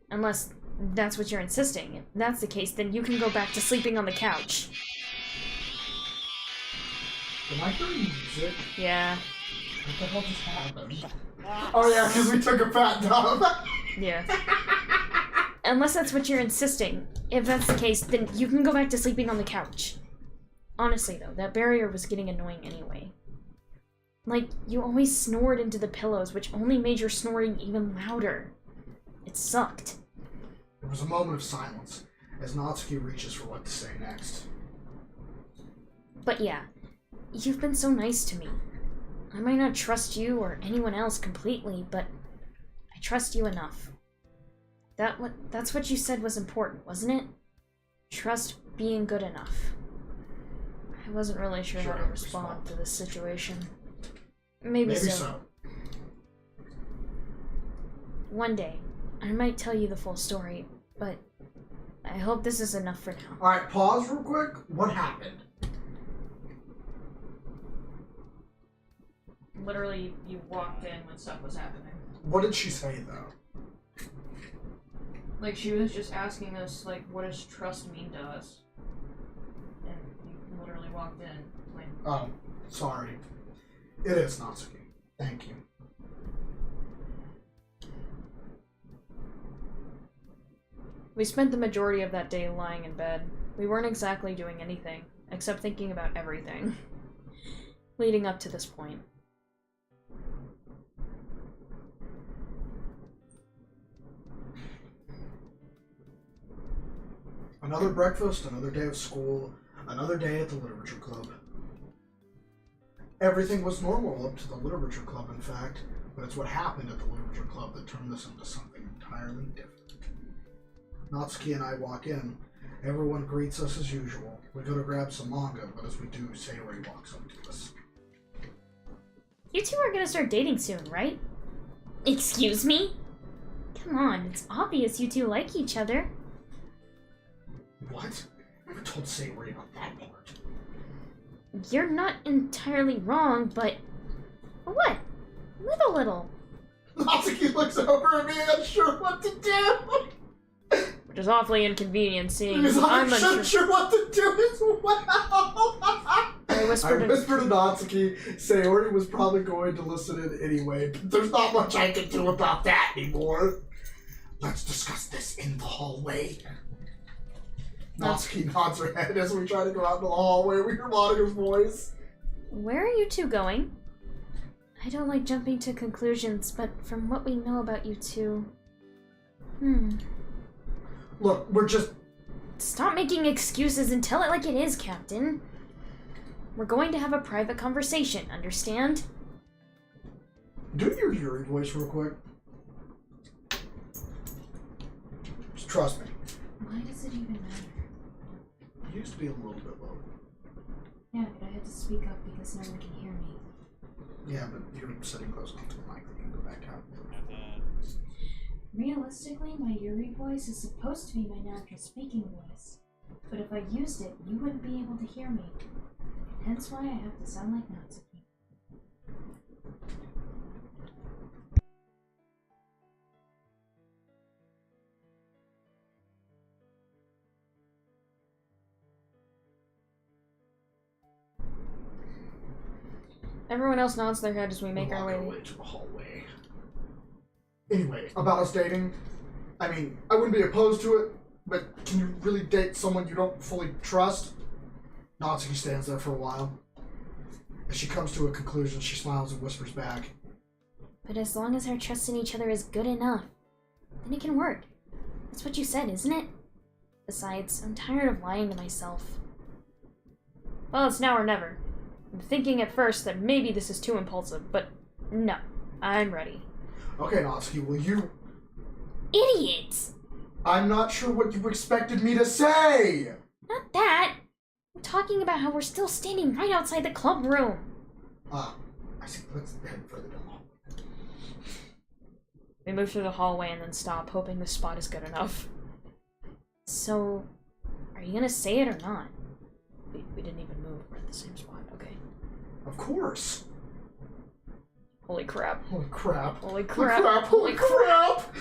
Unless that's what you're insisting. If that's the case, then you can go back to sleeping on the couch. Am I hearing music? Yeah. What the hell just happened? Oh yeah, because we took a fat dump. Yeah. Unless that's what you're insisting. If that's the case, then you can go back to sleeping on the couch. Honestly though, that barrier was getting annoying anyway. Like, you always snored into the pillows, which only made your snoring even louder. It sucked. There was a moment of silence, as Natsuki reaches for what to say next. But yeah, you've been so nice to me. I might not trust you or anyone else completely, but I trust you enough. That's what you said was important, wasn't it? Trust being good enough. I wasn't really sure how to respond to this situation. Maybe so. One day, I might tell you the full story, but I hope this is enough for now. Alright, pause real quick. What happened? Literally, you walked in when stuff was happening. What did she say, though? Like, she was just asking us, like, what does trust mean to us? And you literally walked in, like... Oh, sorry. It is Natsuki. Thank you. We spent the majority of that day lying in bed. We weren't exactly doing anything, except thinking about everything. Leading up to this point. Another breakfast, another day of school, another day at the literature club. Everything was normal up to the literature club, in fact, but it's what happened at the literature club that turned this into something entirely different. Natsuki and I walk in. Everyone greets us as usual. We go to grab some manga, but as we do, Sayori walks up to us. You two are gonna start dating soon, right? Excuse me? Come on, it's obvious you two like each other. What? I never told Sayori about that part. You're not entirely wrong, but... What? Live a little. Natsuki looks over at me, unsure what to do. Which is awfully inconvenient, seeing Because I'm I'm unsure what to do as well. I whispered to Natsuki, Sayori was probably going to listen in anyway, but there's not much I can do about that anymore. Let's discuss this in the hallway. Natsuki nods her head as we try to go out into the hallway. We hear Monika's voice. Where are you two going? I don't like jumping to conclusions, but from what we know about you two... Look, we're just... Stop making excuses and tell it like it is, Captain. We're going to have a private conversation, understand? Do your Yuri voice real quick. Just trust me. Why does it even matter? It used to be a little bit low. Yeah, but I had to speak up because no one can hear me. Yeah, but you're sitting close enough to the mic that you can go back out. Realistically, my Yuri voice is supposed to be my natural speaking voice. But if I used it, you wouldn't be able to hear me. Hence why I have to sound like Natsuki. Everyone else nods their head as we make our way to the hallway. Anyway, about us dating, I mean, I wouldn't be opposed to it, but can you really date someone you don't fully trust? Natsuki stands there for a while. As she comes to a conclusion, she smiles and whispers back. But as long as our trust in each other is good enough, then it can work. That's what you said, isn't it? Besides, I'm tired of lying to myself. Well, it's now or never. I'm thinking at first that maybe this is too impulsive, but no, I'm ready. Okay, Natsuki, will you... Idiots! I'm not sure what you expected me to say! Not that! I'm talking about how we're still standing right outside the club room. I see. Let's head further down the hall. We move through the hallway and then stop, hoping the spot is good enough. So, are you gonna say it or not? We didn't even move. We're at the same spot. Okay. Of course. Holy crap. Holy crap. Holy crap. Holy crap!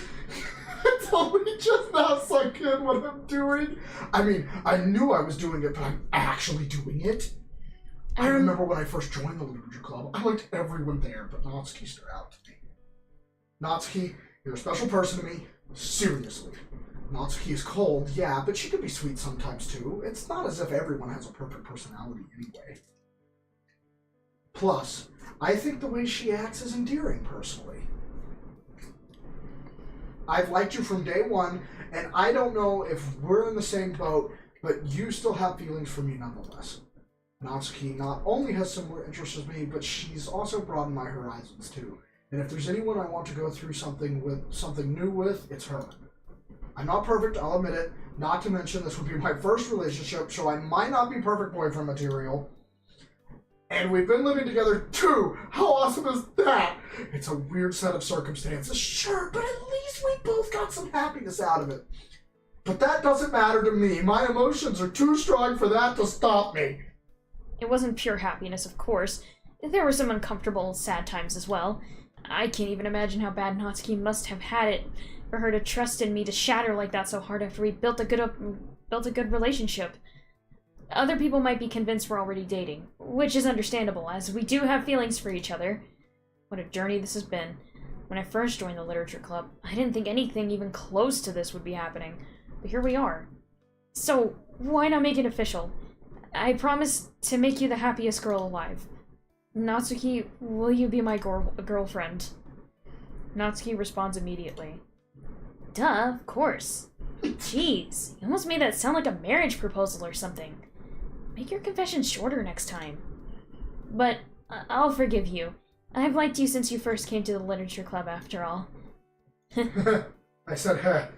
It's only just now sunk in what I'm doing. I mean, I knew I was doing it, but I'm actually doing it. I remember when I first joined the literature club, I liked everyone there, but Natsuki stood out to me. Natsuki, you're a special person to me. Seriously. Natsuki is cold, yeah, but she can be sweet sometimes too. It's not as if everyone has a perfect personality anyway. Plus, I think the way she acts is endearing, personally. I've liked you from day one, and I don't know if we're in the same boat, but you still have feelings for me nonetheless. Natsuki not only has similar interests as me, but she's also broadened my horizons too. And if there's anyone I want to go through something new with, it's her. I'm not perfect, I'll admit it. Not to mention this would be my first relationship, so I might not be perfect boyfriend material. And we've been living together too! How awesome is that? It's a weird set of circumstances, sure, but at least we both got some happiness out of it. But that doesn't matter to me. My emotions are too strong for that to stop me. It wasn't pure happiness, of course. There were some uncomfortable, sad times as well. I can't even imagine how bad Natsuki must have had it for her to trust in me to shatter like that so hard after we built a good relationship. Other people might be convinced we're already dating, which is understandable, as we do have feelings for each other. What a journey this has been. When I first joined the literature club, I didn't think anything even close to this would be happening, but here we are. So, why not make it official? I promise to make you the happiest girl alive. Natsuki, will you be my girlfriend? Natsuki responds immediately. Duh, of course. Jeez, you almost made that sound like a marriage proposal or something. Make your confession shorter next time. But I'll forgive you. I've liked you since you first came to the literature club, after all. I said, that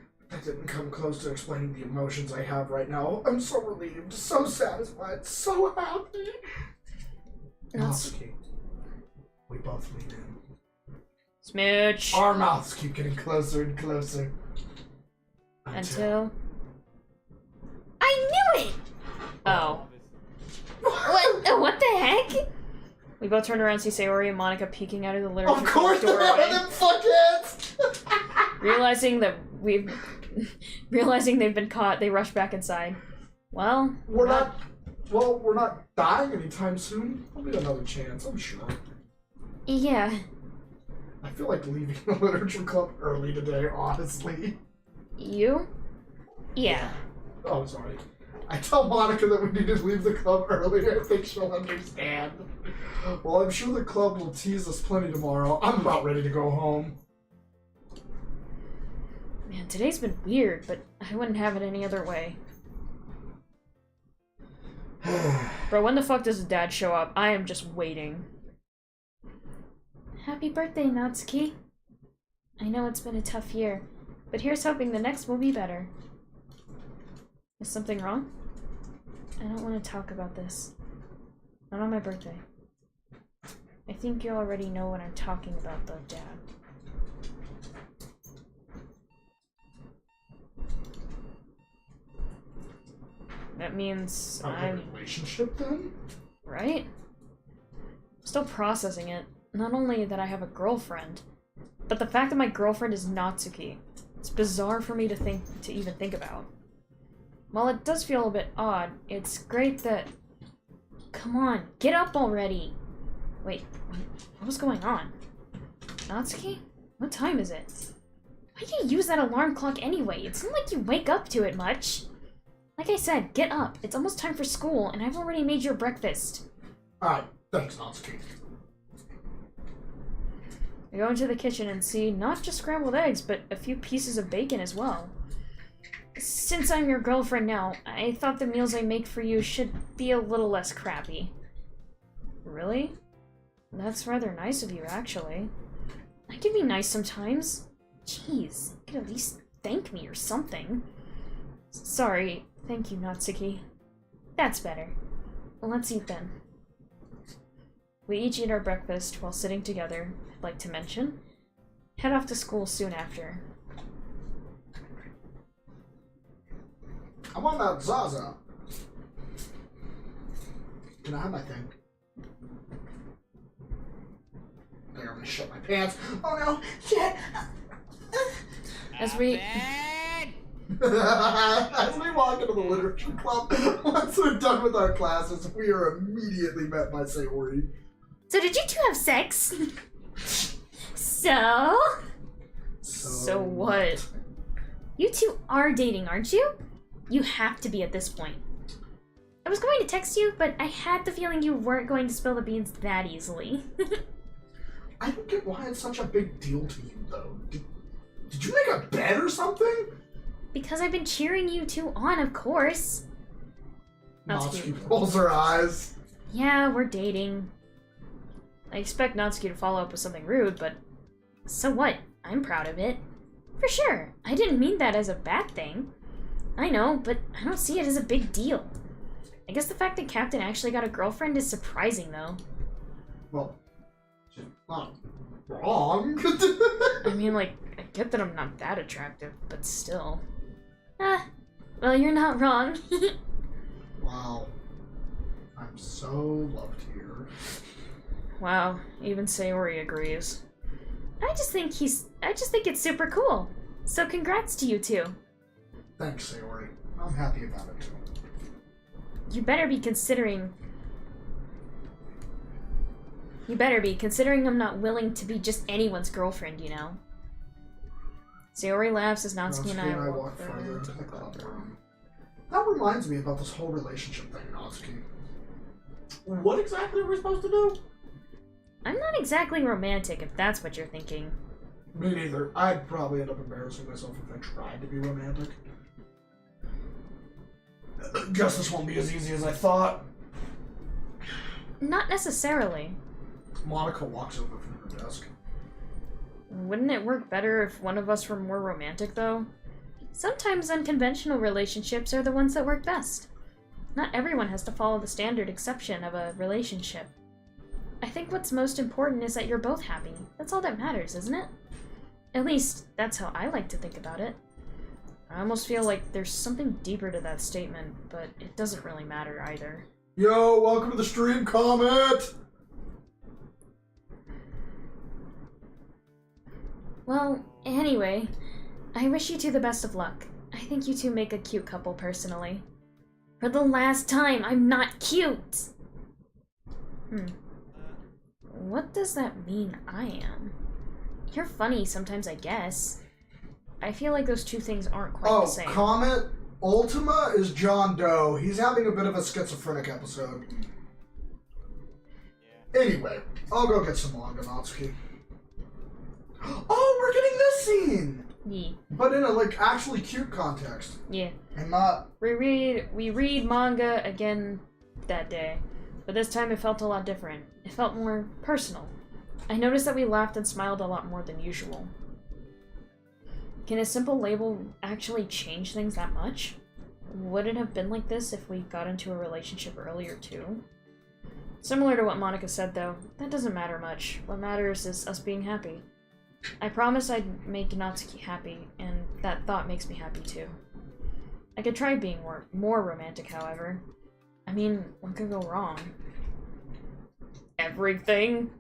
didn't come close to explaining the emotions I have right now. I'm so relieved, so satisfied, so happy. Natsuki, we both lean in. Smooch. Our mouths keep getting closer and closer. Until... I knew it! Oh. What the heck? We both turn around and see Sayori and Monika peeking out of the literature Of course they're out of them fuckheads! Realizing they've been caught, they rush back inside. Well, we're not dying anytime soon. There'll be another chance, I'm sure. Yeah. I feel like leaving the literature club early today, honestly. You? Yeah. Oh, sorry. I tell Monika that we need to leave the club early. I think she'll understand. Well, I'm sure the club will tease us plenty tomorrow. I'm about ready to go home. Man, today's been weird, but I wouldn't have it any other way. Bro, when the fuck does Dad show up? I am just waiting. Happy birthday, Natsuki. I know it's been a tough year, but here's hoping the next will be better. Is something wrong? I don't want to talk about this. Not on my birthday. I think you already know what I'm talking about, though, Dad. That means a relationship, then? Right? I'm still processing it. Not only that I have a girlfriend, but the fact that my girlfriend is Natsuki. It's bizarre for me to even think about. While it does feel a bit odd, it's great that... Come on, get up already! Wait, what was going on? Natsuki? What time is it? Why do you use that alarm clock anyway? It's not like you wake up to it much. Like I said, get up. It's almost time for school, and I've already made your breakfast. Alright, thanks, Natsuki. I go into the kitchen and see not just scrambled eggs, but a few pieces of bacon as well. Since I'm your girlfriend now, I thought the meals I make for you should be a little less crappy. Really? That's rather nice of you, actually. I can be nice sometimes. Jeez, you could at least thank me or something. Sorry, thank you, Natsuki. That's better. Well, let's eat then. We each eat our breakfast while sitting together, I'd like to mention. Head off to school soon after. I'm on that Zaza. Can I have my thing? I'm gonna shit my pants. Oh no! Shit! As we walk into the literature club, once we're done with our classes, we are immediately met by Sayori. So did you two have sex? So what? You two are dating, aren't you? You have to be at this point. I was going to text you, but I had the feeling you weren't going to spill the beans that easily. I don't get why it's such a big deal to you, though. Did you make a bet or something? Because I've been cheering you two on, of course. Natsuki rolls her eyes. Yeah, we're dating. I expect Natsuki to follow up with something rude, but... So what? I'm proud of it. For sure. I didn't mean that as a bad thing. I know, but I don't see it as a big deal. I guess the fact that Captain actually got a girlfriend is surprising, though. Well, she's not wrong. I mean, like, I get that I'm not that attractive, but still. Ah, well, you're not wrong. Wow. I'm so loved here. Wow, even Sayori agrees. I just think it's super cool. So congrats to you two. Thanks, Sayori. I'm happy about it too. You better be considering I'm not willing to be just anyone's girlfriend, you know. Sayori laughs as Natsuki and I walk walk further further into into the the club club room. room. That reminds me about this whole relationship thing, Natsuki. What exactly are we supposed to do? I'm not exactly romantic, if that's what you're thinking. Me neither. I'd probably end up embarrassing myself if I tried to be romantic. Guess this won't be as easy as I thought. Not necessarily. Monika walks over from her desk. Wouldn't it work better if one of us were more romantic, though? Sometimes unconventional relationships are the ones that work best. Not everyone has to follow the standard exception of a relationship. I think what's most important is that you're both happy. That's all that matters, isn't it? At least, that's how I like to think about it. I almost feel like there's something deeper to that statement, but it doesn't really matter either. Yo, welcome to the stream, Comet! Well, anyway, I wish you two the best of luck. I think you two make a cute couple, personally. For the last time, I'm not cute! What does that mean I am? You're funny sometimes, I guess. I feel like those two things aren't quite the same. Comet, Ultima is John Doe. He's having a bit of a schizophrenic episode. Anyway, I'll go get some manga, Natsuki. Oh, we're getting this scene! Yeah. But in a, like, actually cute context. Yeah. And not... We read manga again that day, but this time it felt a lot different. It felt more personal. I noticed that we laughed and smiled a lot more than usual. Can a simple label actually change things that much? Would it have been like this if we got into a relationship earlier too? Similar to what Monika said though, that doesn't matter much. What matters is us being happy. I promised I'd make Natsuki happy, and that thought makes me happy too. I could try being more romantic, however. I mean, what could go wrong? Everything?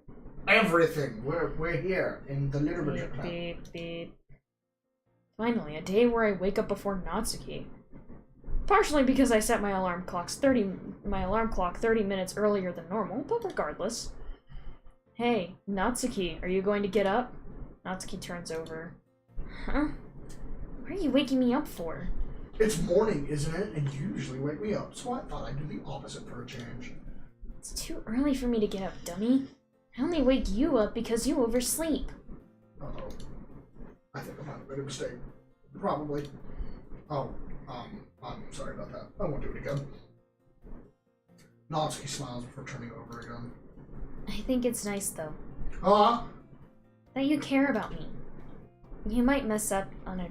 Everything. We're here in the literature club. Beep, beep. Finally, a day where I wake up before Natsuki. Partially because I set my alarm clock 30 minutes earlier than normal, but regardless. Hey, Natsuki, are you going to get up? Natsuki turns over. Huh? What are you waking me up for? It's morning, isn't it? And you usually wake me up, so I thought I'd do the opposite for a change. It's too early for me to get up, dummy. I only wake you up because you oversleep. Uh-oh. I think I might have made a mistake. Probably. Oh, I'm sorry about that. I won't do it again. Natsuki smiles before turning over again. I think it's nice, though, Huh? that you care about me. You might mess up on a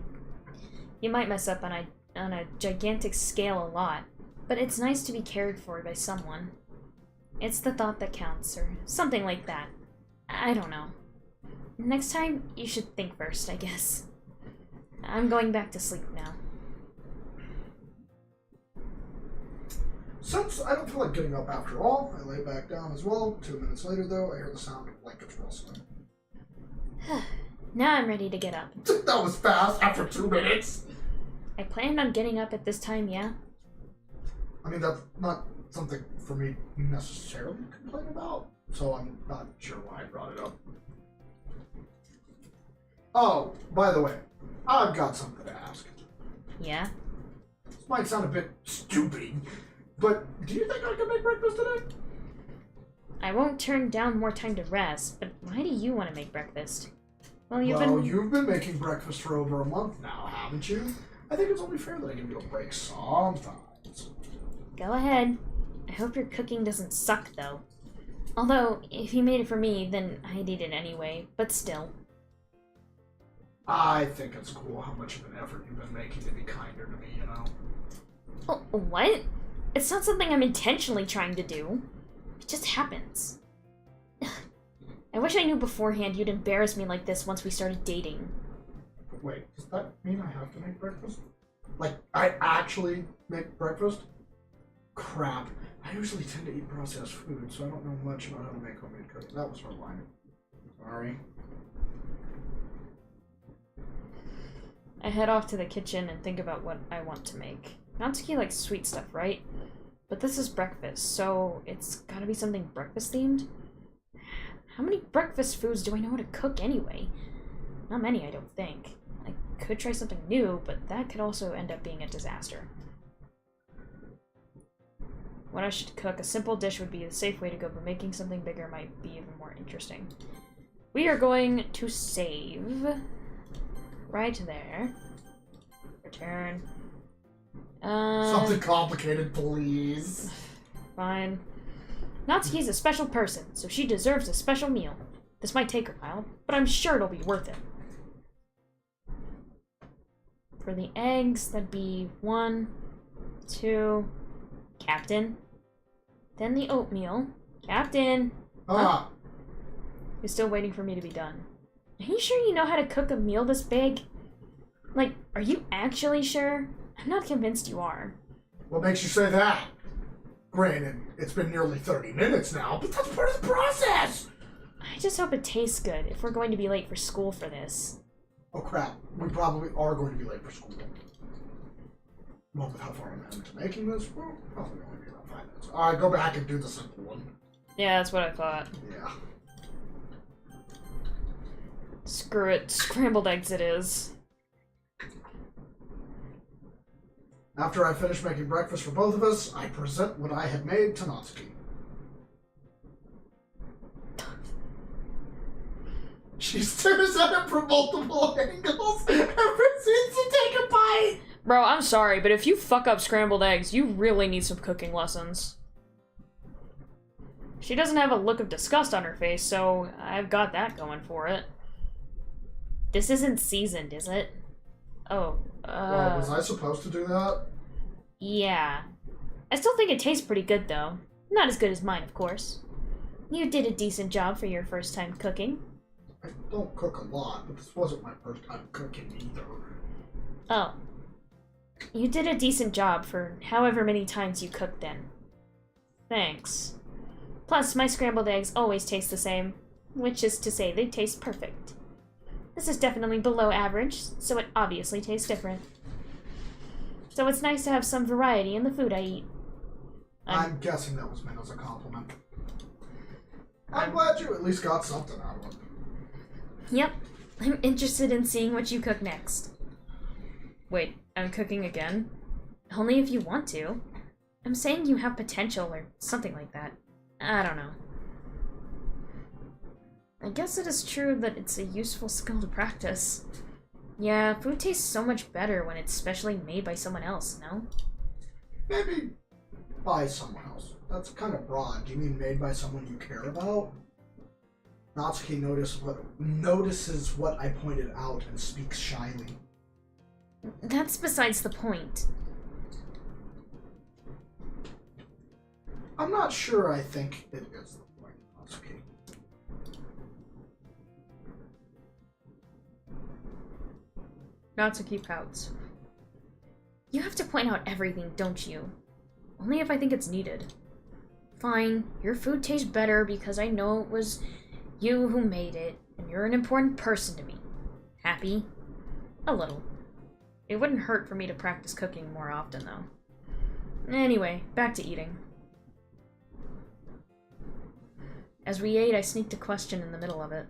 gigantic scale a lot, but it's nice to be cared for by someone. It's the thought that counts, or something like that. I don't know. Next time, you should think first, I guess. I'm going back to sleep now. Since I don't feel like getting up after all, I lay back down as well. 2 minutes later, though, I hear the sound of blankets rustling. Now I'm ready to get up. That was fast, after 2 minutes! I planned on getting up at this time, yeah? I mean, that's not something for me necessarily to complain about, so I'm not sure why I brought it up. Oh, by the way, I've got something to ask. Yeah? This might sound a bit stupid, but do you think I can make breakfast today? I won't turn down more time to rest, but why do you want to make breakfast? Well, you've been making breakfast for over a month now, haven't you? I think it's only fair that I give you a break sometimes. Go ahead. I hope your cooking doesn't suck, though. Although, if you made it for me, then I'd eat it anyway, but still. I think it's cool how much of an effort you've been making to be kinder to me, you know? Oh, what? It's not something I'm intentionally trying to do. It just happens. I wish I knew beforehand you'd embarrass me like this once we started dating. Wait, does that mean I have to make breakfast? Like, I actually make breakfast? Crap. I usually tend to eat processed food, so I don't know much about how to make homemade cookies. That was her line. Sorry. I head off to the kitchen and think about what I want to make. Natsuki likes sweet stuff, right? But this is breakfast, so it's gotta be something breakfast themed? How many breakfast foods do I know how to cook anyway? Not many, I don't think. I could try something new, but that could also end up being a disaster. What I should cook, a simple dish would be the safe way to go, but making something bigger might be even more interesting. We are going to save right there. Return. Something complicated, please. Fine. Natsuki's a special person, so she deserves a special meal. This might take a while, but I'm sure it'll be worth it. For the eggs, that'd be 1, 2, Captain. Then the oatmeal. Captain! Ah! You're still waiting for me to be done. Are you sure you know how to cook a meal this big? Like, are you actually sure? I'm not convinced you are. What makes you say that? Granted, it's been nearly 30 minutes now, but that's part of the process! I just hope it tastes good if we're going to be late for school for this. Oh crap, we probably are going to be late for school. Well, with how far I'm into making this, we'll probably only be about 5 minutes. Alright, go back and do the simple one. Yeah, that's what I thought. Yeah. Screw it. Scrambled eggs it is. After I finish making breakfast for both of us, I present what I had made to Natsuki. She stares at it from multiple angles and proceeds to take a bite! Bro, I'm sorry, but if you fuck up scrambled eggs, you really need some cooking lessons. She doesn't have a look of disgust on her face, so I've got that going for it. This isn't seasoned, is it? Oh, Well, was I supposed to do that? Yeah. I still think it tastes pretty good, though. Not as good as mine, of course. You did a decent job for your first time cooking. I don't cook a lot, but this wasn't my first time cooking either. Oh. You did a decent job for however many times you cooked then. Thanks. Plus, my scrambled eggs always taste the same, which is to say they taste perfect. This is definitely below average, so it obviously tastes different. So it's nice to have some variety in the food I eat. I'm guessing that was meant as a compliment. I'm glad you at least got something out of it. Yep. I'm interested in seeing what you cook next. Wait, I'm cooking again? Only if you want to. I'm saying you have potential or something like that. I don't know. I guess it is true that it's a useful skill to practice. Yeah, food tastes so much better when it's specially made by someone else, no? Maybe by someone else. That's kind of broad. Do you mean made by someone you care about? Natsuki notices what I pointed out and speaks shyly. That's besides the point. I'm not sure I think it is the point, Natsuki. Natsuki pouts. You have to point out everything, don't you? Only if I think it's needed. Fine, your food tastes better because I know it was you who made it, and you're an important person to me. Happy? A little. It wouldn't hurt for me to practice cooking more often, though. Anyway, back to eating. As we ate, I sneaked a question in the middle of it.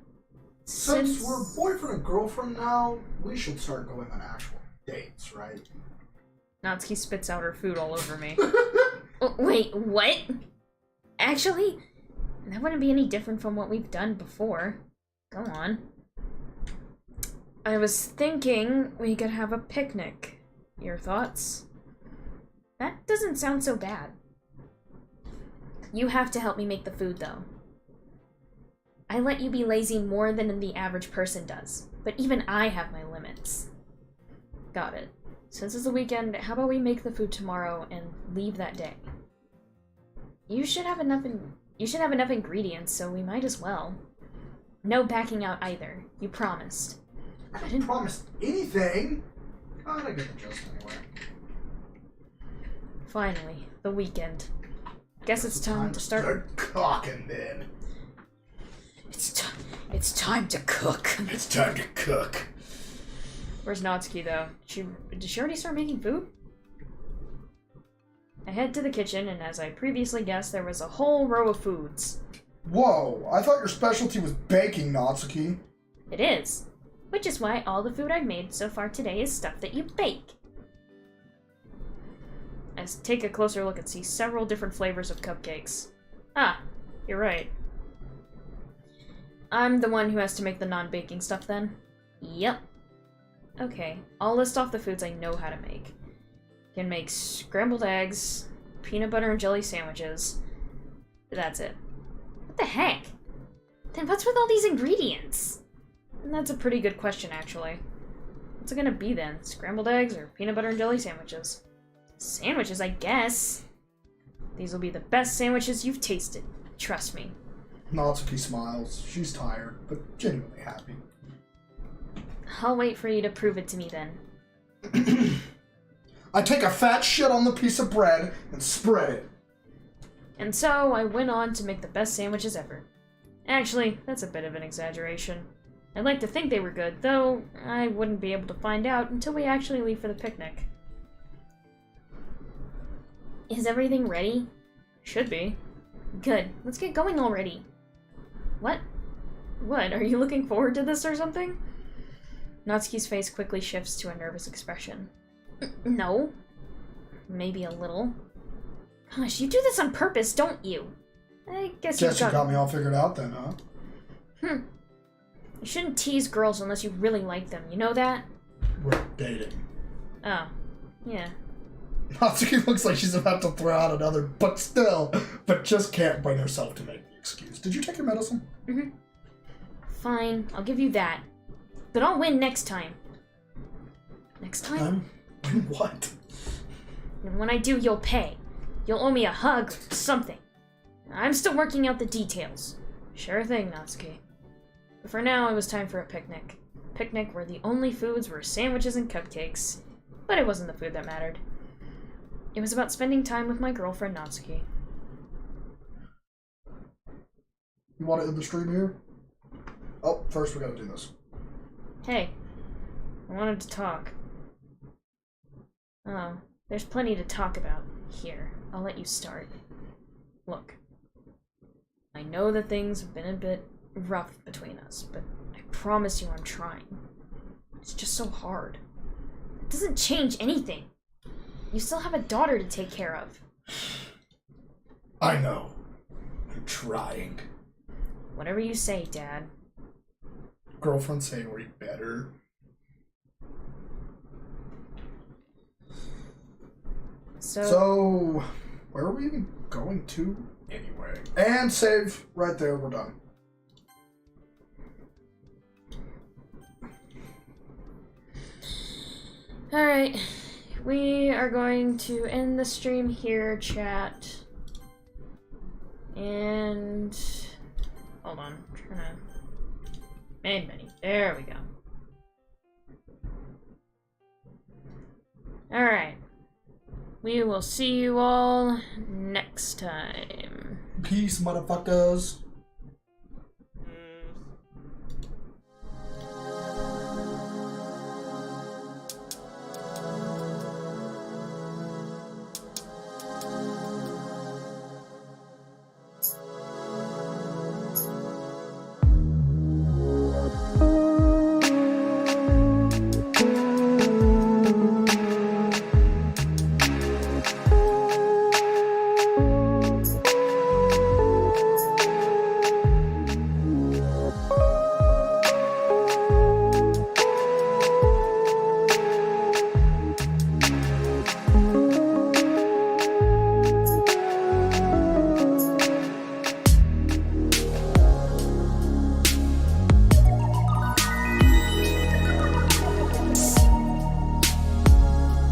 Since we're boyfriend and girlfriend now, we should start going on actual dates, right? Natsuki spits out her food all over me. Oh, wait, what? Actually, that wouldn't be any different from what we've done before. Go on. I was thinking we could have a picnic. Your thoughts? That doesn't sound so bad. You have to help me make the food, though. I let you be lazy more than the average person does, but even I have my limits. Got it. Since it's the weekend, how about we make the food tomorrow and leave that day? You should have enough ingredients, so we might as well. No backing out either. You promised. I didn't promise anything. I get the gist anyway. Finally, the weekend. Guess it's time to start cooking then. It's time to cook. It's time to cook. Where's Natsuki though? Did she already start making food? I head to the kitchen, and as I previously guessed, there was a whole row of foods. Whoa, I thought your specialty was baking, Natsuki. It is. Which is why all the food I've made so far today is stuff that you bake. I take a closer look and see several different flavors of cupcakes. Ah, you're right. I'm the one who has to make the non-baking stuff then? Yep. Okay, I'll list off the foods I know how to make. Can make scrambled eggs, peanut butter and jelly sandwiches. That's it. What the heck? Then what's with all these ingredients? And that's a pretty good question, actually. What's it gonna be then? Scrambled eggs or peanut butter and jelly sandwiches? Sandwiches, I guess. These will be the best sandwiches you've tasted. Trust me. Natsuki smiles. She's tired, but genuinely happy. I'll wait for you to prove it to me then. I take a fat shit on the piece of bread and spread it. And so I went on to make the best sandwiches ever. Actually, that's a bit of an exaggeration. I'd like to think they were good, though I wouldn't be able to find out until we actually leave for the picnic. Is everything ready? Should be. Good. Let's get going already. What? What? Are you looking forward to this or something? Natsuki's face quickly shifts to a nervous expression. No. Maybe a little. Gosh, you do this on purpose, don't you? I guess you got me all figured out then, huh? You shouldn't tease girls unless you really like them, you know that? We're dating. Oh. Yeah. Natsuki looks like she's about to throw out another, but just can't bring herself to make the excuse. Did you take your medicine? Mm-hmm. Fine, I'll give you that. But I'll win next time. Next time? What? And when I do, you'll pay. You'll owe me a hug or something. I'm still working out the details. Sure thing, Natsuki. But for now, it was time for a picnic. Picnic where the only foods were sandwiches and cupcakes. But it wasn't the food that mattered. It was about spending time with my girlfriend, Natsuki. You want to end the stream here? Oh, first we gotta do this. Hey. I wanted to talk. Oh, there's plenty to talk about. Here, I'll let you start. Look. I know that things have been a bit rough between us, but I promise you I'm trying. It's just so hard. It doesn't change anything. You still have a daughter to take care of. I know. I'm trying. Whatever you say, Dad. Girlfriend saying we better. So, where are we even going to anyway? And save right there, we're done. Alright, we are going to end the stream here, chat. And hold on, I'm trying to main menu. There we go. Alright. We will see you all next time. Peace, motherfuckers.